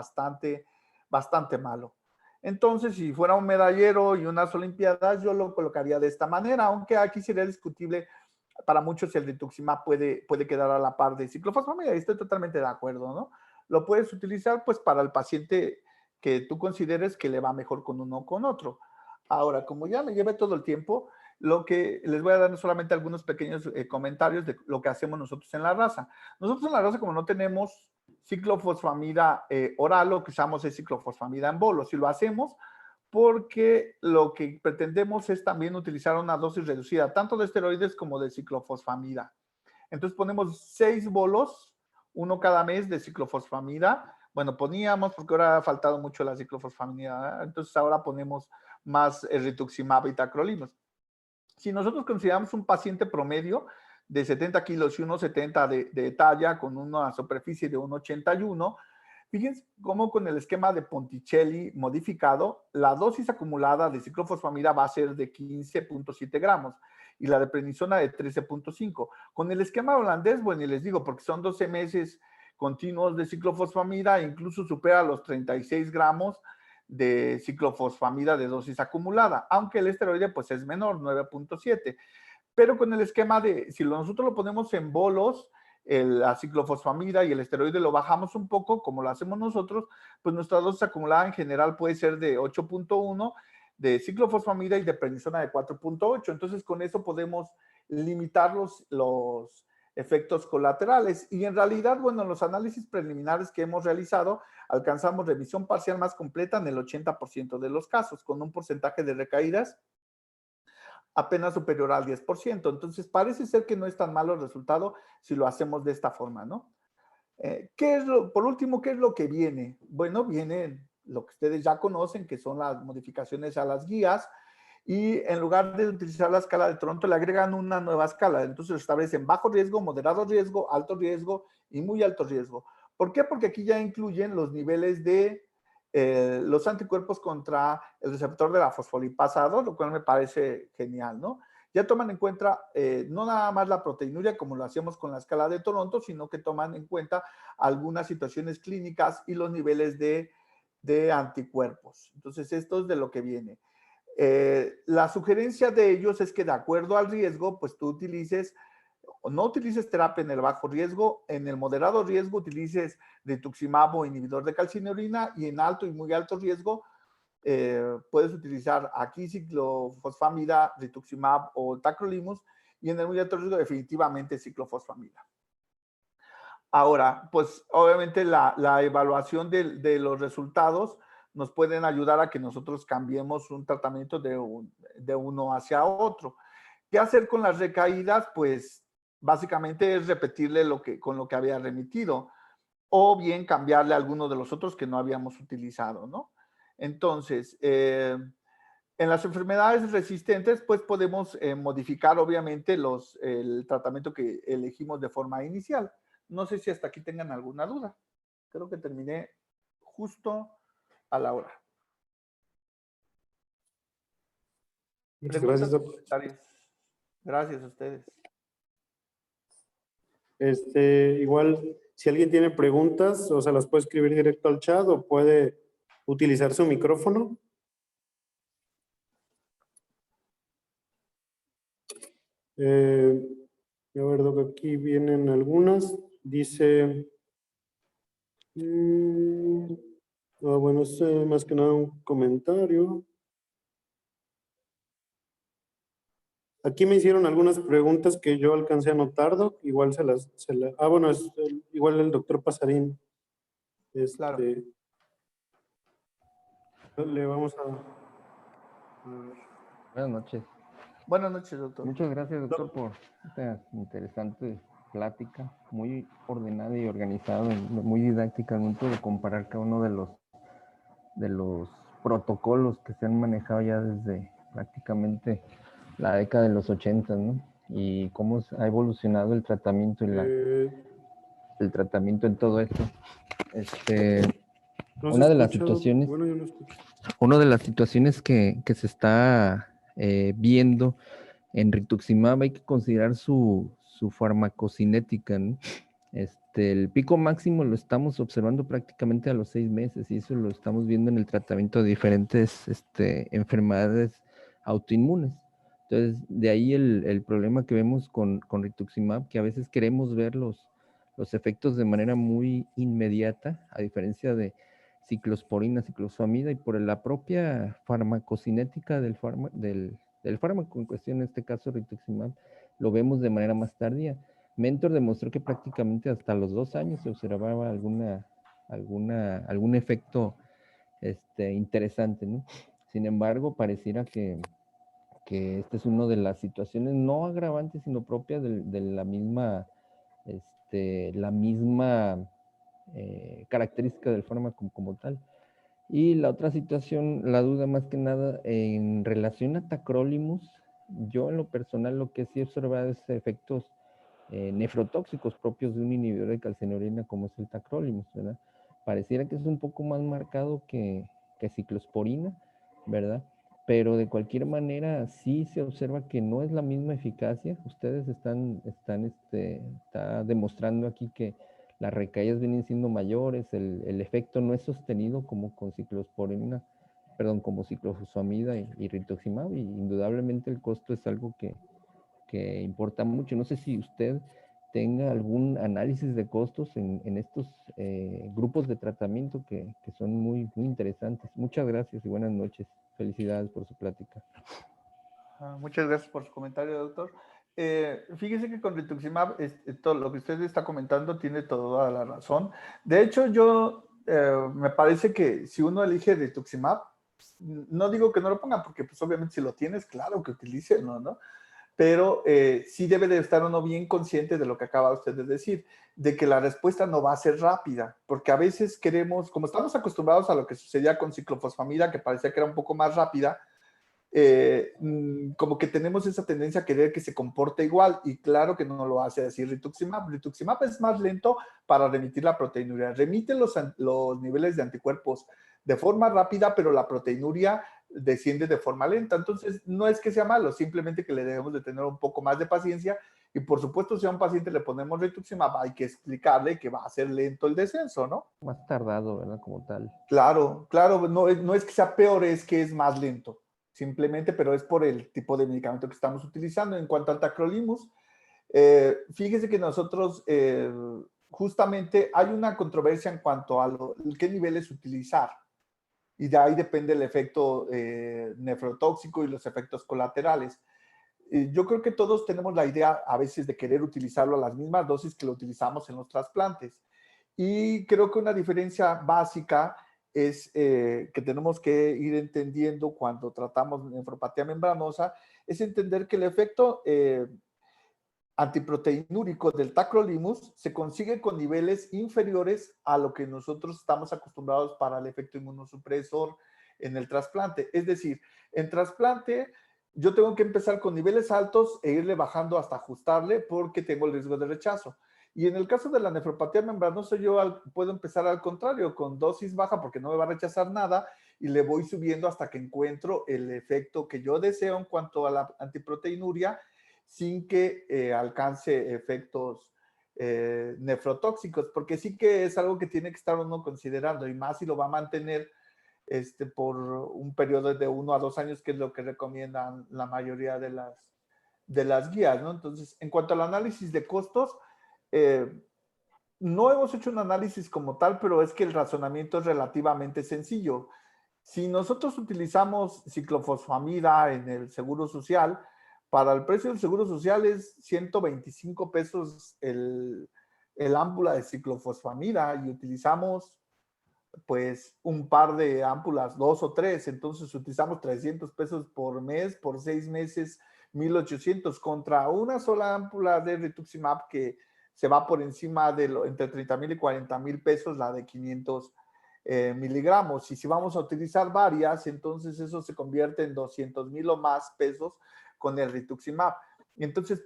Speaker 1: bastante malo. Entonces, si fuera un medallero y unas olimpiadas, yo lo colocaría de esta manera, aunque aquí sería discutible para muchos si el rituximab puede quedar a la par de ciclofosfamida, y estoy totalmente de acuerdo, ¿no? Lo puedes utilizar pues para el paciente que tú consideres que le va mejor con uno o con otro. Ahora, como ya me lleve todo el tiempo, lo que les voy a dar solamente algunos pequeños comentarios de lo que hacemos nosotros en la raza. Nosotros en la raza, como no tenemos ciclofosfamida oral, lo que usamos es ciclofosfamida en bolos. Si lo hacemos porque lo que pretendemos es también utilizar una dosis reducida, tanto de esteroides como de ciclofosfamida. Entonces ponemos 6 bolos, uno cada mes de ciclofosfamida. Bueno, poníamos porque ahora ha faltado mucho la ciclofosfamida, ¿eh? Entonces ahora ponemos más rituximab y tacrolimus. Si nosotros consideramos un paciente promedio de 70 kilos y 1,70 de talla con una superficie de 1,81, fíjense cómo con el esquema de Ponticelli modificado, la dosis acumulada de ciclofosfamida va a ser de 15.7 gramos y la de prednisona de 13.5. Con el esquema holandés, bueno, y les digo, porque son 12 meses continuos de ciclofosfamida, incluso supera los 36 gramos de ciclofosfamida de dosis acumulada, aunque el esteroide pues es menor, 9.7. Pero con el esquema de, si nosotros lo ponemos en bolos, la ciclofosfamida y el esteroide lo bajamos un poco, como lo hacemos nosotros, pues nuestra dosis acumulada en general puede ser de 8.1 de ciclofosfamida y de prednisona de 4.8. Entonces, con eso podemos limitar los efectos colaterales. Y en realidad, bueno, en los análisis preliminares que hemos realizado, alcanzamos remisión parcial más completa en el 80% de los casos, con un porcentaje de recaídas apenas superior al 10%. Entonces, parece ser que no es tan malo el resultado si lo hacemos de esta forma, ¿no? Por último, ¿qué es lo que viene? Bueno, viene lo que ustedes ya conocen, que son las modificaciones a las guías, y en lugar de utilizar la escala de Toronto, le agregan una nueva escala. Entonces establecen bajo riesgo, moderado riesgo, alto riesgo y muy alto riesgo. ¿Por qué? Porque aquí ya incluyen los niveles de los anticuerpos contra el receptor de la fosfolipasa 2, lo cual me parece genial, ¿no? Ya toman en cuenta no nada más la proteinuria como lo hacíamos con la escala de Toronto, sino que toman en cuenta algunas situaciones clínicas y los niveles de anticuerpos. Entonces, esto es de lo que viene. La sugerencia de ellos es que de acuerdo al riesgo, pues tú utilices o no utilices terapia en el bajo riesgo, en el moderado riesgo utilices rituximab o inhibidor de calcineurina y en alto y muy alto riesgo puedes utilizar aquí ciclofosfamida, rituximab o tacrolimus y en el muy alto riesgo definitivamente ciclofosfamida. Ahora, pues obviamente la evaluación de los resultados nos pueden ayudar a que nosotros cambiemos un tratamiento de uno hacia otro. ¿Qué hacer con las recaídas? Pues básicamente es repetirle con lo que había remitido o bien cambiarle a alguno de los otros que no habíamos utilizado, ¿no? Entonces, en las enfermedades resistentes, pues podemos modificar obviamente el tratamiento que elegimos de forma inicial. No sé si hasta aquí tengan alguna duda. Creo que terminé justo a la hora.
Speaker 2: Muchas gracias, doctor.
Speaker 1: Comentarios. Gracias a ustedes.
Speaker 2: Igual, si alguien tiene preguntas, o sea, las puede escribir directo al chat o puede utilizar su micrófono. A ver, Doc, aquí vienen algunas. Dice, bueno, es más que nada un comentario. Aquí me hicieron algunas preguntas que yo alcancé a anotar, Doc. Igual bueno, igual el doctor Pasarín.
Speaker 1: Claro.
Speaker 2: Le vamos a ver.
Speaker 3: Buenas noches.
Speaker 1: Buenas noches, doctor.
Speaker 3: Muchas gracias, doctor, por esta interesante plática, muy ordenada y organizada, muy didáctica, al momento de comparar cada uno de los protocolos que se han manejado ya desde prácticamente la década de los 80, ¿no? Y cómo ha evolucionado el tratamiento y el tratamiento en todo esto.
Speaker 2: No
Speaker 3: Una
Speaker 2: se
Speaker 3: de las
Speaker 2: escucha,
Speaker 3: situaciones,
Speaker 2: bueno, yo no escucho.
Speaker 3: una de las situaciones que se está viendo en rituximab, hay que considerar su farmacocinética, ¿no? El pico máximo lo estamos observando prácticamente a los 6 meses y eso lo estamos viendo en el tratamiento de diferentes enfermedades autoinmunes. Entonces, de ahí el problema que vemos con rituximab, que a veces queremos ver los efectos de manera muy inmediata, a diferencia de ciclosporina, ciclofosfamida, y por la propia farmacocinética del fármaco en cuestión, en este caso rituximab, lo vemos de manera más tardía. Mentor demostró que prácticamente hasta los 2 años se observaba algún efecto interesante, ¿no? Sin embargo, pareciera que esta es una de las situaciones no agravantes, sino propias de la misma, característica del fármaco como tal. Y la otra situación, la duda más que nada en relación a tacrolimus, yo en lo personal lo que sí he observado es efectos nefrotóxicos propios de un inhibidor de calcineurina como es el tacrolimus, ¿verdad? Pareciera que es un poco más marcado que ciclosporina, ¿verdad? Pero de cualquier manera sí se observa que no es la misma eficacia. Ustedes está demostrando aquí que las recaídas vienen siendo mayores, el efecto no es sostenido como con ciclosporina, perdón, como ciclofosfamida y rituximab, y indudablemente el costo es algo que importa mucho. No sé si usted tenga algún análisis de costos en estos grupos de tratamiento que son muy, muy interesantes. Muchas gracias y buenas noches. Felicidades por su plática.
Speaker 1: Muchas gracias por su comentario, doctor. Fíjese que con rituximab, todo lo que usted está comentando tiene toda la razón. De hecho, me parece que si uno elige rituximab, no digo que no lo ponga, porque pues obviamente si lo tienes, claro que utilice, ¿no? Pero sí debe de estar uno bien consciente de lo que acaba usted de decir, de que la respuesta no va a ser rápida, porque a veces queremos, como estamos acostumbrados a lo que sucedía con ciclofosfamida, que parecía que era un poco más rápida, como que tenemos esa tendencia a querer que se comporte igual, y claro que no lo hace así rituximab. Rituximab es más lento para remitir la proteinuria, remite los niveles de anticuerpos de forma rápida, pero la proteinuria desciende de forma lenta. Entonces, no es que sea malo, simplemente que le debemos de tener un poco más de paciencia, y por supuesto, si a un paciente le ponemos rituximab, hay que explicarle que va a ser lento el descenso, ¿no?
Speaker 3: Más tardado, ¿verdad? Como tal.
Speaker 1: Claro, claro, no es que sea peor, es que es más lento, simplemente, pero es por el tipo de medicamento que estamos utilizando. En cuanto al tacrolimus, fíjese que nosotros, justamente, hay una controversia en cuanto a qué niveles utilizar, y de ahí depende el efecto nefrotóxico y los efectos colaterales. Yo creo que todos tenemos la idea a veces de querer utilizarlo a las mismas dosis que lo utilizamos en los trasplantes. Y creo que una diferencia básica es que tenemos que ir entendiendo cuando tratamos nefropatía membranosa, es entender que el efecto antiproteinúrico del tacrolimus se consigue con niveles inferiores a lo que nosotros estamos acostumbrados para el efecto inmunosupresor en el trasplante. Es decir, en trasplante yo tengo que empezar con niveles altos e irle bajando hasta ajustarle porque tengo el riesgo de rechazo. Y en el caso de la nefropatía membranosa, yo puedo empezar al contrario, con dosis baja porque no me va a rechazar nada, y le voy subiendo hasta que encuentro el efecto que yo deseo en cuanto a la antiproteinuria, sin que alcance efectos nefrotóxicos, porque sí que es algo que tiene que estar uno considerando, y más si lo va a mantener por un periodo de 1 a 2 años, que es lo que recomiendan la mayoría de las guías, ¿no? Entonces, en cuanto al análisis de costos, no hemos hecho un análisis como tal, pero es que el razonamiento es relativamente sencillo. Si nosotros utilizamos ciclofosfamida en el Seguro Social, para el precio del Seguro Social es 125 pesos el ámpula de ciclofosfamida, y utilizamos pues un par de ámpulas, 2 o 3, entonces utilizamos 300 pesos por mes, por 6 meses, 1,800, contra una sola ámpula de rituximab que se va por encima de entre 30,000 y 40,000 pesos, la de 500 miligramos. Y si vamos a utilizar varias, entonces eso se convierte en 200,000 o más pesos con el rituximab. Entonces,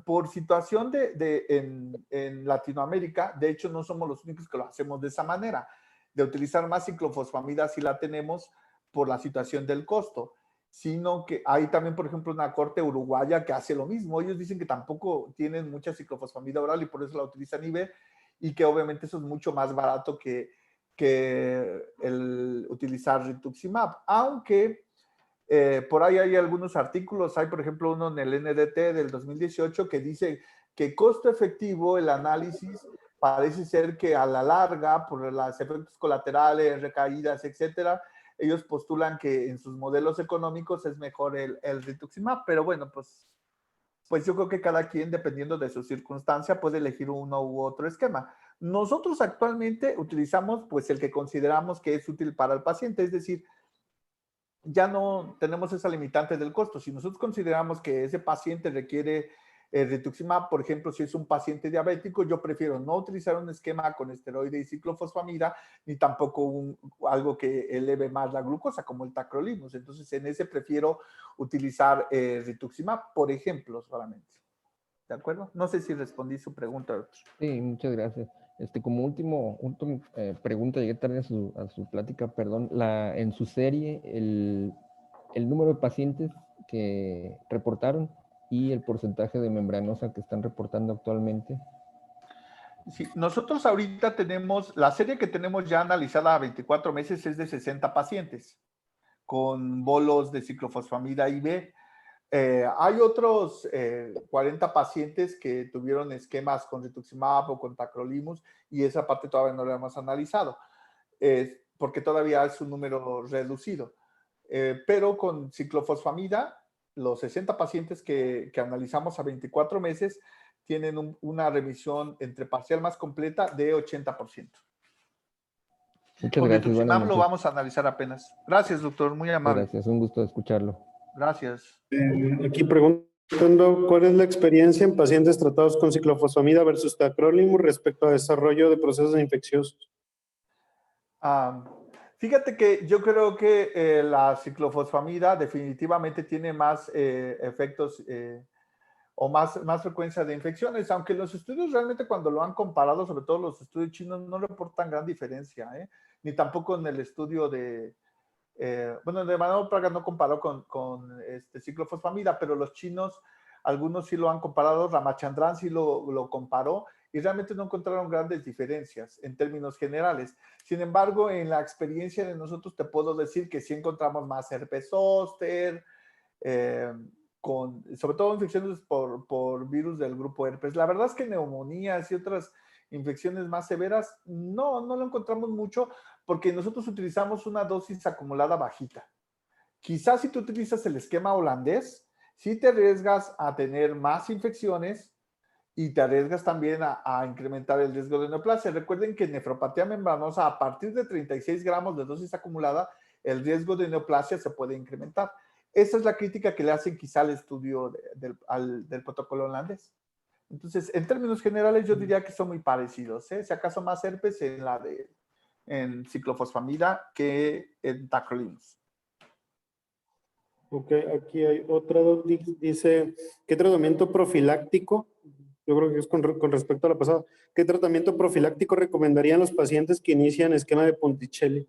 Speaker 1: por situación en Latinoamérica, de hecho no somos los únicos que lo hacemos de esa manera, de utilizar más ciclofosfamida si la tenemos por la situación del costo, sino que hay también, por ejemplo, una corte uruguaya que hace lo mismo. Ellos dicen que tampoco tienen mucha ciclofosfamida oral y por eso la utilizan IV, y que obviamente eso es mucho más barato que el utilizar rituximab, aunque por ahí hay algunos artículos. Hay, por ejemplo, uno en el NDT del 2018 que dice que costo efectivo, el análisis, parece ser que a la larga, por los efectos colaterales, recaídas, etcétera, ellos postulan que en sus modelos económicos es mejor el rituximab, pero bueno, pues yo creo que cada quien, dependiendo de su circunstancia, puede elegir uno u otro esquema. Nosotros actualmente utilizamos pues el que consideramos que es útil para el paciente, es decir, ya no tenemos esa limitante del costo. Si nosotros consideramos que ese paciente requiere rituximab, por ejemplo, si es un paciente diabético, yo prefiero no utilizar un esquema con esteroide y ciclofosfamida, ni tampoco algo que eleve más la glucosa, como el tacrolimus. Entonces, en ese prefiero utilizar rituximab, por ejemplo, solamente. ¿De acuerdo? No sé si respondí su pregunta, doctor.
Speaker 3: Sí, muchas gracias. Como última pregunta, llegué tarde a su plática, perdón. En su serie, el número de pacientes que reportaron y el porcentaje de membranosa que están reportando actualmente.
Speaker 1: Sí, nosotros ahorita tenemos, la serie que tenemos ya analizada a 24 meses es de 60 pacientes con bolos de ciclofosfamida IV. Hay otros 40 pacientes que tuvieron esquemas con rituximab o con tacrolimus y esa parte todavía no la hemos analizado, porque todavía es un número reducido. Pero con ciclofosfamida, los 60 pacientes que analizamos a 24 meses tienen una remisión entre parcial más completa de 80%.
Speaker 3: Muchas
Speaker 1: Con
Speaker 3: gracias, buenas
Speaker 1: rituximab lo
Speaker 3: noches.
Speaker 1: vamos a analizar apenas. Gracias, doctor, muy amable.
Speaker 3: Gracias, un gusto escucharlo.
Speaker 1: Gracias.
Speaker 2: Aquí preguntando, ¿cuál es la experiencia en pacientes tratados con ciclofosfamida versus tacrolimus respecto a desarrollo de procesos infecciosos?
Speaker 1: Fíjate que yo creo que la ciclofosfamida definitivamente tiene más efectos o más frecuencia de infecciones, aunque los estudios realmente cuando lo han comparado, sobre todo los estudios chinos, no reportan gran diferencia, ni tampoco en el estudio de, bueno, de Manuel Praga no comparó con ciclofosfamida, pero los chinos, algunos sí lo han comparado, Ramachandran sí lo comparó y realmente no encontraron grandes diferencias en términos generales. Sin embargo, en la experiencia de nosotros te puedo decir que sí encontramos más herpes zóster, sobre todo infecciones por virus del grupo herpes. La verdad es que neumonías y otras infecciones más severas no lo encontramos mucho porque nosotros utilizamos una dosis acumulada bajita. Quizás si tú utilizas el esquema holandés, sí te arriesgas a tener más infecciones y te arriesgas también a incrementar el riesgo de neoplasia. Recuerden que en nefropatía membranosa, a partir de 36 gramos de dosis acumulada, el riesgo de neoplasia se puede incrementar. Esa es la crítica que le hacen quizá al estudio del protocolo holandés. Entonces, en términos generales, yo diría que son muy parecidos, si acaso más herpes en ciclofosfamida que en tacrolimus.
Speaker 2: Ok, aquí hay otra, dice, ¿qué tratamiento profiláctico? Yo creo que es con respecto a la pasada. ¿Qué tratamiento profiláctico recomendarían los pacientes que inician esquema de Ponticelli?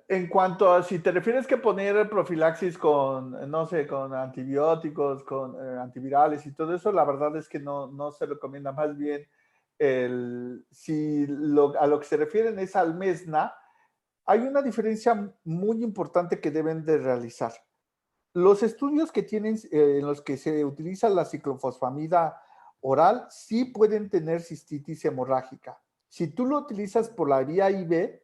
Speaker 1: En cuanto a si te refieres que poner profilaxis con, no sé, con antibióticos, con antivirales y todo eso, la verdad es que no se recomienda. Más bien, si a lo que se refieren es al MESNA, hay una diferencia muy importante que deben de realizar. Los estudios que tienen, en los que se utiliza la ciclofosfamida oral, sí pueden tener cistitis hemorrágica. Si tú lo utilizas por la vía IV,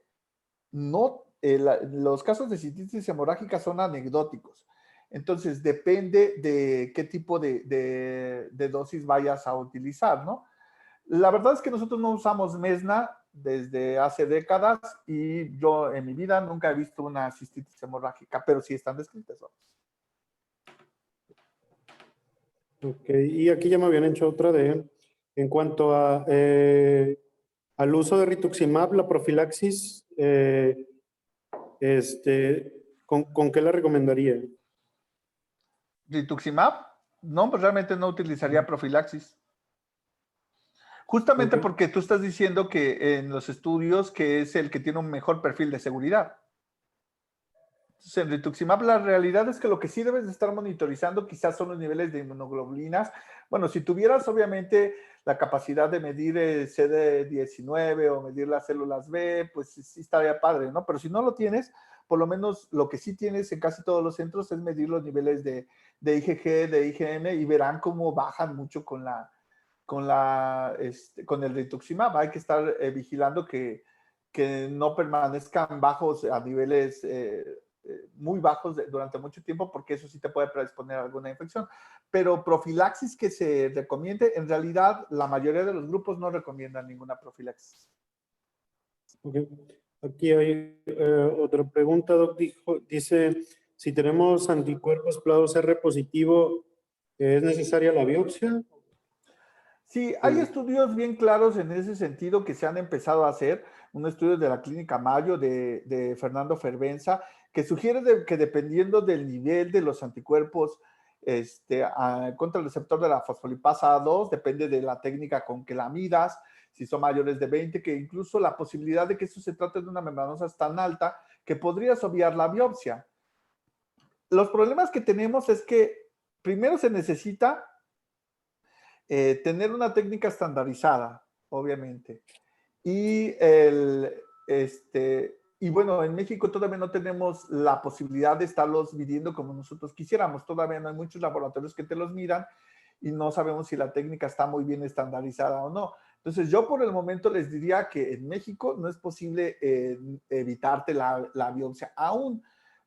Speaker 1: no, los casos de cistitis hemorrágica son anecdóticos. Entonces, depende de qué tipo de dosis vayas a utilizar, ¿no? La verdad es que nosotros no usamos MESNA desde hace décadas y yo en mi vida nunca he visto una cistitis hemorrágica, pero sí están descritas.
Speaker 2: Ok, y aquí ya me habían hecho otra en cuanto a, al uso de rituximab, la profilaxis, ¿con qué la recomendaría?
Speaker 1: Rituximab, no, pues realmente no utilizaría profilaxis. Justamente
Speaker 2: Okay.
Speaker 1: porque tú estás diciendo que en los estudios que es el que tiene un mejor perfil de seguridad. Entonces, en rituximab la realidad es que lo que sí debes de estar monitorizando quizás son los niveles de inmunoglobulinas. Bueno, si tuvieras obviamente la capacidad de medir el CD19 o medir las células B, pues sí estaría padre, ¿no? Pero si no lo tienes, por lo menos lo que sí tienes en casi todos los centros es medir los niveles de IgG, de IgM y verán cómo bajan mucho con el rituximab. Hay que estar vigilando que no permanezcan bajos a niveles muy bajos durante mucho tiempo, porque eso sí te puede predisponer a alguna infección. Pero profilaxis que se recomiende, en realidad la mayoría de los grupos no recomiendan ninguna profilaxis.
Speaker 2: Okay. Aquí hay otra pregunta, Doc. Dice, si tenemos anticuerpos PLA2R positivo, ¿es necesaria la biopsia?
Speaker 1: Sí, hay estudios bien claros en ese sentido que se han empezado a hacer. Un estudio de la Clínica Mayo de Fernando Fervenza, que sugiere que dependiendo del nivel de los anticuerpos contra el receptor de la fosfolipasa A2, depende de la técnica con que la midas, si son mayores de 20, que incluso la posibilidad de que eso se trate de una membranosa es tan alta que podrías obviar la biopsia. Los problemas que tenemos es que primero se necesita tener una técnica estandarizada, obviamente. Y Y bueno, en México todavía no tenemos la posibilidad de estarlos midiendo como nosotros quisiéramos. Todavía no hay muchos laboratorios que te los midan y no sabemos si la técnica está muy bien estandarizada o no. Entonces, yo por el momento les diría que en México no es posible evitarte la biopsia aún,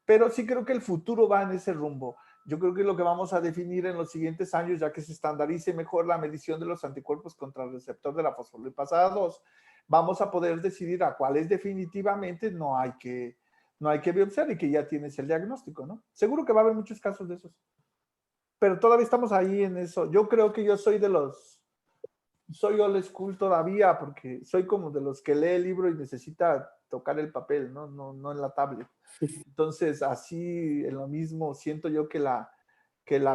Speaker 1: pero sí creo que el futuro va en ese rumbo. Yo creo que lo que vamos a definir en los siguientes años, ya que se estandarice mejor la medición de los anticuerpos contra el receptor de la fosfolipasa 2, vamos a poder decidir a cuáles definitivamente no hay que biopsiar y que ya tienes el diagnóstico, ¿no? Seguro que va a haber muchos casos de esos. Pero todavía estamos ahí en eso. Yo creo que yo soy old school todavía, porque soy como de los que lee el libro y necesita tocar el papel, ¿no? No en la tablet. Entonces, así en lo mismo, siento yo que la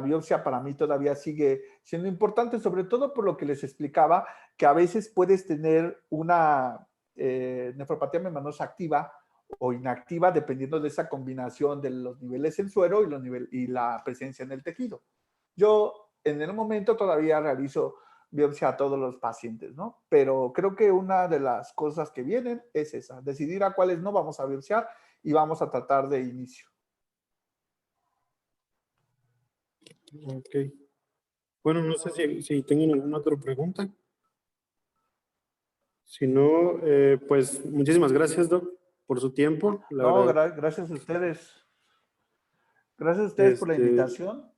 Speaker 1: biopsia para mí todavía sigue siendo importante, sobre todo por lo que les explicaba, que a veces puedes tener una nefropatía membranosa activa o inactiva dependiendo de esa combinación de los niveles en suero y la presencia en el tejido. Yo en el momento todavía realizo biopsia a todos los pacientes, ¿no? Pero creo que una de las cosas que vienen es esa, decidir a cuáles no vamos a biopsiar y vamos a tratar de inicio.
Speaker 2: Ok. Bueno, no sé si tengan alguna otra pregunta. Si no, pues muchísimas gracias, Doc, por su tiempo. La
Speaker 1: No,
Speaker 2: verdad,
Speaker 1: gracias a ustedes. Gracias a ustedes por la invitación.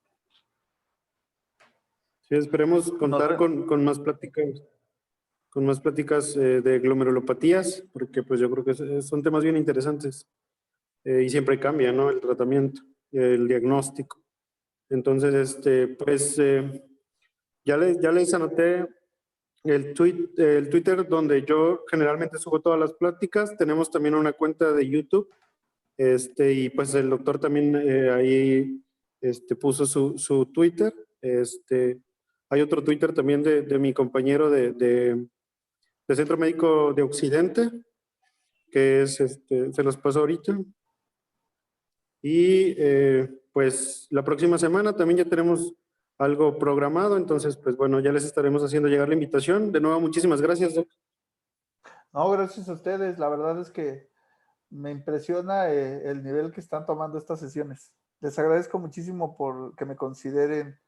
Speaker 2: sí, esperemos contar con más pláticas de glomerulopatías, porque pues yo creo que son temas bien interesantes y siempre cambia, ¿no? El tratamiento, el diagnóstico. Entonces, pues ya les anoté el Twitter donde yo generalmente subo todas las pláticas. Tenemos también una cuenta de YouTube. Y pues el doctor también ahí puso su Twitter. Hay otro Twitter también de mi compañero de Centro Médico de Occidente, que es, se los paso ahorita. Y pues la próxima semana también ya tenemos algo programado, entonces pues bueno, ya les estaremos haciendo llegar la invitación. De nuevo, muchísimas gracias, Doc.
Speaker 1: No, gracias a ustedes. La verdad es que me impresiona el nivel que están tomando estas sesiones. Les agradezco muchísimo por que me consideren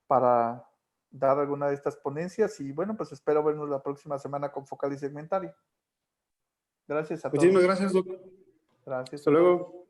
Speaker 1: para dar alguna de estas ponencias y bueno, pues espero vernos la próxima semana con focal y segmentario. Gracias a todos.
Speaker 2: Muchísimas gracias, Doc.
Speaker 1: Gracias.
Speaker 2: Hasta luego.